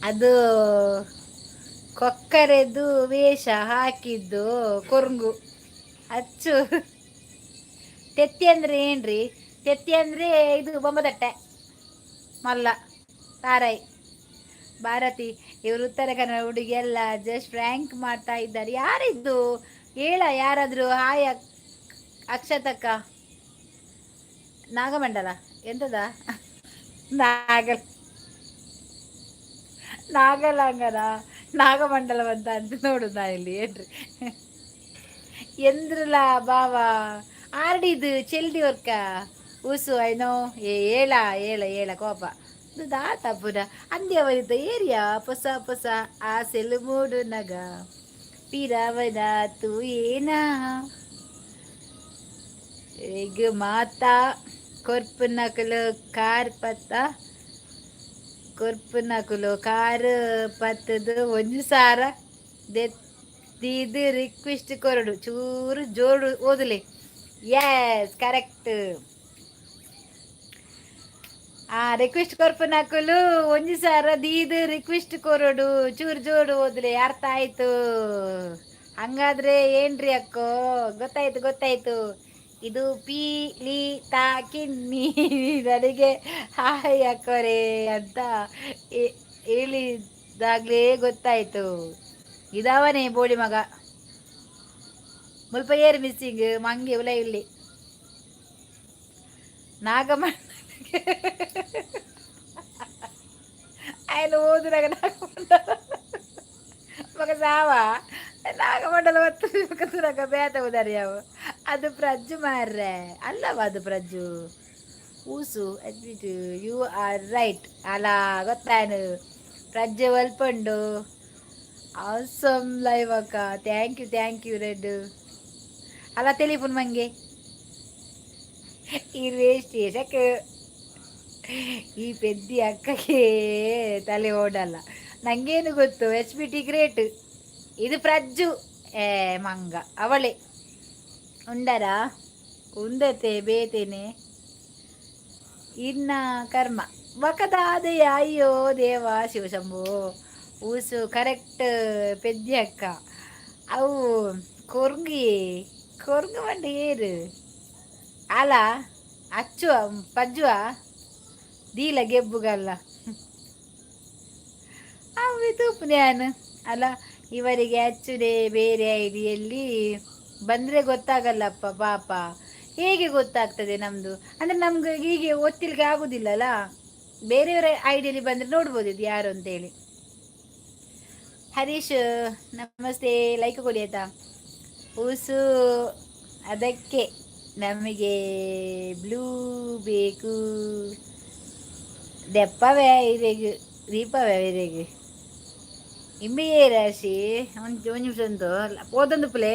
ಅದು ಕೊಕ್ಕರೆದು ವೇಷ ಹಾಕಿದ್ದು ಕೊರ್ಗು ಅಚ್ಚು. ತೆತ್ತಿ ಅಂದರೆ ಏನ್ರಿ? ತೆತ್ತಿ ಅಂದರೆ ಇದು ಬೊಂಬದಟ್ಟೆ ಮಲ್ಲ ತಾರಾಯಿ ಭಾರತಿ. ಇವರು ಉತ್ತರ ಕನ್ನಡ ಹುಡುಗಿ ಎಲ್ಲ ಜಸ್ಟ್ ಫ್ರ್ಯಾಂಕ್ ಮಾಡ್ತಾ ಇದ್ದಾರೆ. ಯಾರಿದ್ದು ಹೇಳ? ಯಾರಾದರೂ ಹಾಯ್ ಅಕ್ಷತಕ್ಕ. ನಾಗಮಂಡಲ ಎಂತದ? ನಾಗಲಾಂಗನ ನಾಗಮಂಡಲ ಅಂತ ನೋಡುದು ನಾನಿಲ್ಲಿ ಏನ್ರಿ ಎಂದ್ರಲ್ಲ ಬಾವ ಆರ್ಡಿದು ಚೆಲ್ಡಿ ವರ್ಕ ಊಸು ಐನೋ. ಹೇಳ ಹೇಳ ಹೇಳ ಕೋಪ ದಾತ ಪುರ ಅಂದ್ಯವರಿತ ಏರಿಯಾ ಪೊಸ ಆ ಸೆಲು ಮೂಡು ನಗ ಪಿರವದ ತು ಏನ ಈಗ ಮಾತಾ ಕೊರ್ಪು ನಕಲು ಕಾರ್ ಪತ್ತ ಕೊರ್ಪು ನಕಲು ಕಾರ್ ಪತ್ತದು ಒಂದು ಸಾರ ಇದು ರಿಕ್ವೆಸ್ಟ್ ಕೊರಡು ಚೂರು ಜೋರು ಓದಲಿ. Yes correct. ರಿಕ್ವೆಸ್ಟ್ ಕೊರ್ಪನಾಕಲು ಒಂಜಿ ಸಾರ ದೀದು ರಿಕ್ವೆಸ್ಟ್ ಕೊರಡು ಚೂರು ಜೋಡು ಓದ್ಲಿ. ಅರ್ಥ ಆಯ್ತು. ಹಂಗಾದ್ರೆ ಏನ್ರಿ ಅಕ್ಕೋ, ಗೊತ್ತಾಯ್ತು ಗೊತ್ತಾಯ್ತು. ಇದು ಪಿ ಲಿ ತಾ ಕಿನ್ನಿ ನನಗೆ ಹಾಯ್ ಅಕ್ಕರೇ ಅಂತ ಹೇಳಿದಾಗ್ಲೇ ಗೊತ್ತಾಯ್ತು. ಇದವನೇ ಬೋಳಿ ಮಗ. ಮುಲ್ಪ ಏರ್ ಮಿಸ್ಸಿಂಗ್ ಮಂಗೆ ಉಲ ಇಲ್ಲಿ ನಾಗಮ್ಮ ఆయన ఓదునగ నాగమండల మగ సావా ನಾಗಮಂಡಲ ಮತ್ತು ಮಗ ಬೇತ ಉದಾರಿಯಾವು ಅದು ಪ್ರಜ್ಜು ಮಾರ್ರೆ ಅಲ್ಲವ ಅದು ಪ್ರಜ್ಜು ಊಸು ಅದ್ಬಿಟ್ಟು ಯು ಆರ್ ರೈಟ್ ಅಲ್ಲ ಗೊತ್ತಾನು ಪ್ರಜ್ಜೆ ಒಲ್ಪಂಡು ಅವಸಮ್ ಲೈವ್ ಅಕ್ಕ. ಥ್ಯಾಂಕ್ ಯು ರೆಡ್ ಅಲ್ಲ ಟೆಲಿಫೋನ್ ಮಂಗೆ ಇರ್ವೇಸ್ಟ್ ಸಾಕು. ಈ ಪೆದ್ದಿ ಅಕ್ಕಗೆ ತಲೆ ಓಡಲ್ಲ. ನಂಗೇನು ಗೊತ್ತು HBT ಗ್ರೇಟ್. ಇದು ಪ್ರಜ್ಜು ಮಂಗ ಅವಳೆ ಉಂಡರ ಉಂದತೆ ಬೇತೇನೆ ಇನ್ನ ಕರ್ಮ ಬಕದಾದೆಯ. ಅಯ್ಯೋ ದೇವ ಶಿವಶಂಭು ಊಸು ಕರೆಕ್ಟ್ ಪೆದ್ದಿ ಅಕ್ಕ. ಅವು ಕೊರ್ಗು ಮಂಡ ಏರು ಅಲ ಅಚ್ಚುವ ಪಜ್ಜುವ ದೀಲ ಗೆಬ್ಬುಗಲ್ಲ ಅವು ತೂಪುನ್ಯಾನು ಅಲ್ಲ. ಇವರಿಗೆ ಅಚ್ಚುಡೆ ಬೇರೆ ಐಡಿಯಲ್ಲಿ ಬಂದರೆ ಗೊತ್ತಾಗಲ್ಲಪ್ಪ ಪಾಪ. ಹೇಗೆ ಗೊತ್ತಾಗ್ತದೆ ನಮ್ಮದು ಅಂದರೆ ನಮ್ಗೆ ಹೀಗೆ ಒತ್ತಿಲಿಗೆ ಆಗೋದಿಲ್ಲಲ್ಲ. ಬೇರೆಯವರ ಐಡಿಯಲ್ಲಿ ಬಂದರೆ ನೋಡ್ಬೋದು ಇದು ಯಾರು ಅಂತೇಳಿ. ಹರೀಶ್ ನಮಸ್ತೆ, ಲೈಕ್ ಕೊಡಿ ಆಯ್ತಾ. ಊಸು ಅದಕ್ಕೆ ನಮಗೆ ಬ್ಲೂ ಬೇಕು. ದೆಪ್ಪವೇ ಇರೆಗೆ ದೀಪವೇ ಇರೆಗೆ ಇಂಬೆಯೇ ರಾಶಿ ಒಂದು ನಿಮಿಷ ಉಂಟು ಓದೊಂದು ಪ್ಲೇ.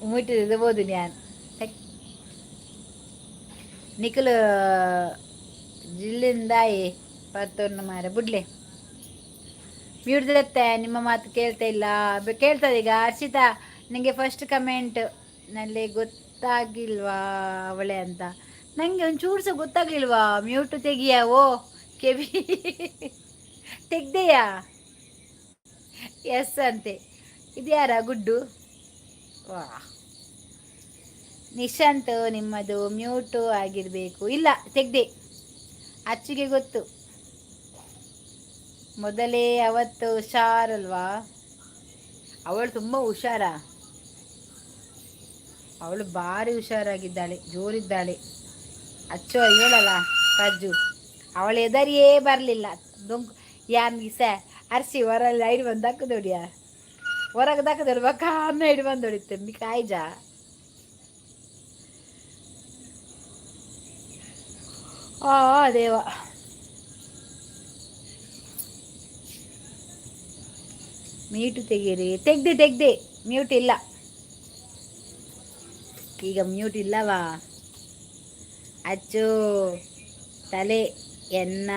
ഉമ്മിട്ട് ഇതുപോലെ ഞാൻ ನಿಖಲು ಜಿಲ್ಲಿಂದಾಯಿ ಪತ್ತೊಂದು ಬಿಡ್ಲೆ ಮ್ಯೂಟ್ದತ್ತೆ. ನಿಮ್ಮ ಮಾತು ಕೇಳ್ತಾ ಇಲ್ಲ. ಕೇಳ್ತದೆ ಈಗ. ಹರ್ಷಿತಾ ನನಗೆ ಫಸ್ಟ್ ಕಮೆಂಟ್ ನಲ್ಲಿ ಗೊತ್ತಾಗಿಲ್ವಾ ಅವಳೆ ಅಂತ. ನನಗೆ ಒಂಚೂರು ಸಹ ಗೊತ್ತಾಗ್ಲಿಲ್ವಾ. ಮ್ಯೂಟು ತೆಗಿಯಾ. ಓ ಕೆವಿ ತೆಗ್ದೆಯಾ? ಎಸ್ ಅಂತೆ. ಇದು ಯಾರ ಗುಡ್ಡು? ವಾ ನಿಶಾಂತ್ ನಿಮ್ಮದು ಮ್ಯೂಟು ಆಗಿರಬೇಕು. ಇಲ್ಲ ತೆಗ್ದೆ, ಅಚ್ಚಿಗೆ ಗೊತ್ತು. ಮೊದಲೇ ಅವತ್ತು ಹುಷಾರಲ್ವಾ? ಅವಳು ತುಂಬ ಹುಷಾರ. ಅವಳು ಭಾರಿ ಹುಷಾರಾಗಿದ್ದಾಳೆ, ಜೋರಿದ್ದಾಳೆ. ಅಚ್ಚೋ ಹೇಳಲ್ಲ ರಾಜು. ಅವಳು ಎದರಿಯೇ ಬರಲಿಲ್ಲ. ದೊಂಕು ಯಾನ್ ಸ ಅರ್ಸಿ ಹೊರಲ್ಲಿ ಐಡು ಬಂದು ದಕ್ಕದೊಡಿಯ ಹೊರಗೆ ದಕ್ಕದೊಡಿ ಬಕ್ಕ ಅನ್ನ ಐಡು ಬಂದು ಹೊಡಿತೆ ಮಿ ಕಾಯ್ಜ. ದೇವ ಮ್ಯೂಟ್ ತೆಗೀರಿ. ತೆಗ್ದೆ ಮ್ಯೂಟ್ ಇಲ್ಲ ಈಗ. ಮ್ಯೂಟ್ ಇಲ್ಲವಾ? ಅಚ್ಚೋ ತಲೆ ಎನ್ನ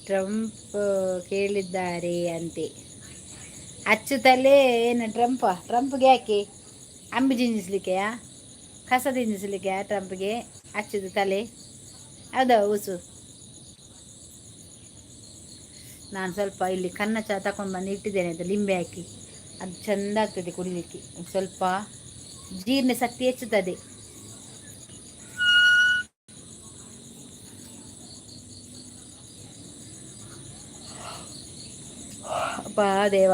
ಟ್ರಂಪ್ ಕೇಳಿದ್ದಾರೆ ಅಂತೆ. ಅಚ್ಚುತಲ್ಲೇ ಏನು ಟ್ರಂಪ್ಗೆ ಯಾಕೆ ಅಂಬಿ ತಿನ್ನಿಸ್ಲಿಕ್ಕೆಯಾ ಕಸ ತಿನ್ನಿಸ್ಲಿಕ್ಕೆ ಟ್ರಂಪ್ಗೆ ಹಚ್ಚಿದ ತಲೆ ಹೌದಾ ಊಸು. ನಾನು ಸ್ವಲ್ಪ ಇಲ್ಲಿ ಕನ್ನ ಚಹಾ ತಗೊಂಡು ಬಂದು ಇಟ್ಟಿದ್ದೇನೆ ಅದು ಲಿಂಬೆ ಹಾಕಿ, ಅದು ಚೆಂದ ಆಗ್ತದೆ ಕುಡಿಲಿಕ್ಕೆ, ಸ್ವಲ್ಪ ಜೀರ್ಣ ಶಕ್ತಿ ಹೆಚ್ಚುತ್ತದೆ. ಅಪ್ಪಾ ದೇವ,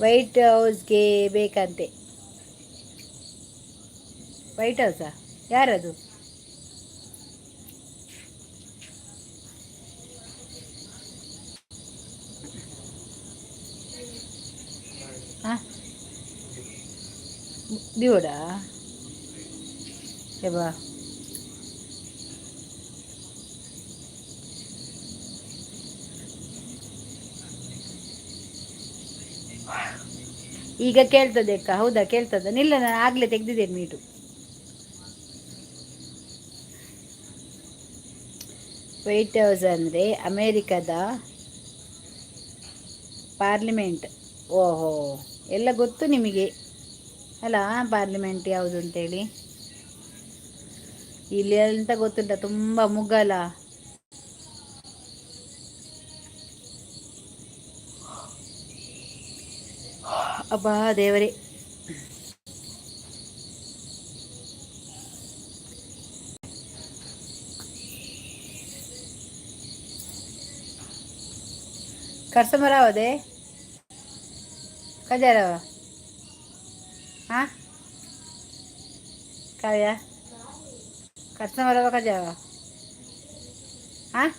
ವೈಟ್ ಹೌಸ್ಗೆ ಬೇಕಂತೆ. ವೈಟ್ ಹೌಸಾ? ಯಾರದು? ಹಾಂ, ದಿವಡಾ ಬಾ. ಈಗ ಕೇಳ್ತದೆ ಅಕ್ಕ, ಹೌದಾ ಕೇಳ್ತದ? ನಿಲ್ಲ, ನಾನು ಆಗಲೇ ತೆಗ್ದಿದ್ದೇನೆ ಮೀಟು. ವೈಟ್ ಹೌಸ್ ಅಂದರೆ ಅಮೇರಿಕದ ಪಾರ್ಲಿಮೆಂಟ್. ಓಹೋ, ಎಲ್ಲ ಗೊತ್ತು ನಿಮಗೆ ಅಲ್ಲ ಪಾರ್ಲಿಮೆಂಟ್ ಯಾವುದು ಅಂತೇಳಿ. ಇಲ್ಲಿ ಅಂತ ಗೊತ್ತುಂಟ, ತುಂಬ ಮುಗಲ. ಅಬ್ಬಾ ದೇವರೇ, ಕಸ್ಟಮರ್ ಅವದೆ ಕಜಾರವ. ಹಾಂ ಕಾವ್ಯ, ಕಸ್ಟಮರ್ ಅವ ಕಜಾವ. ಹಾಂ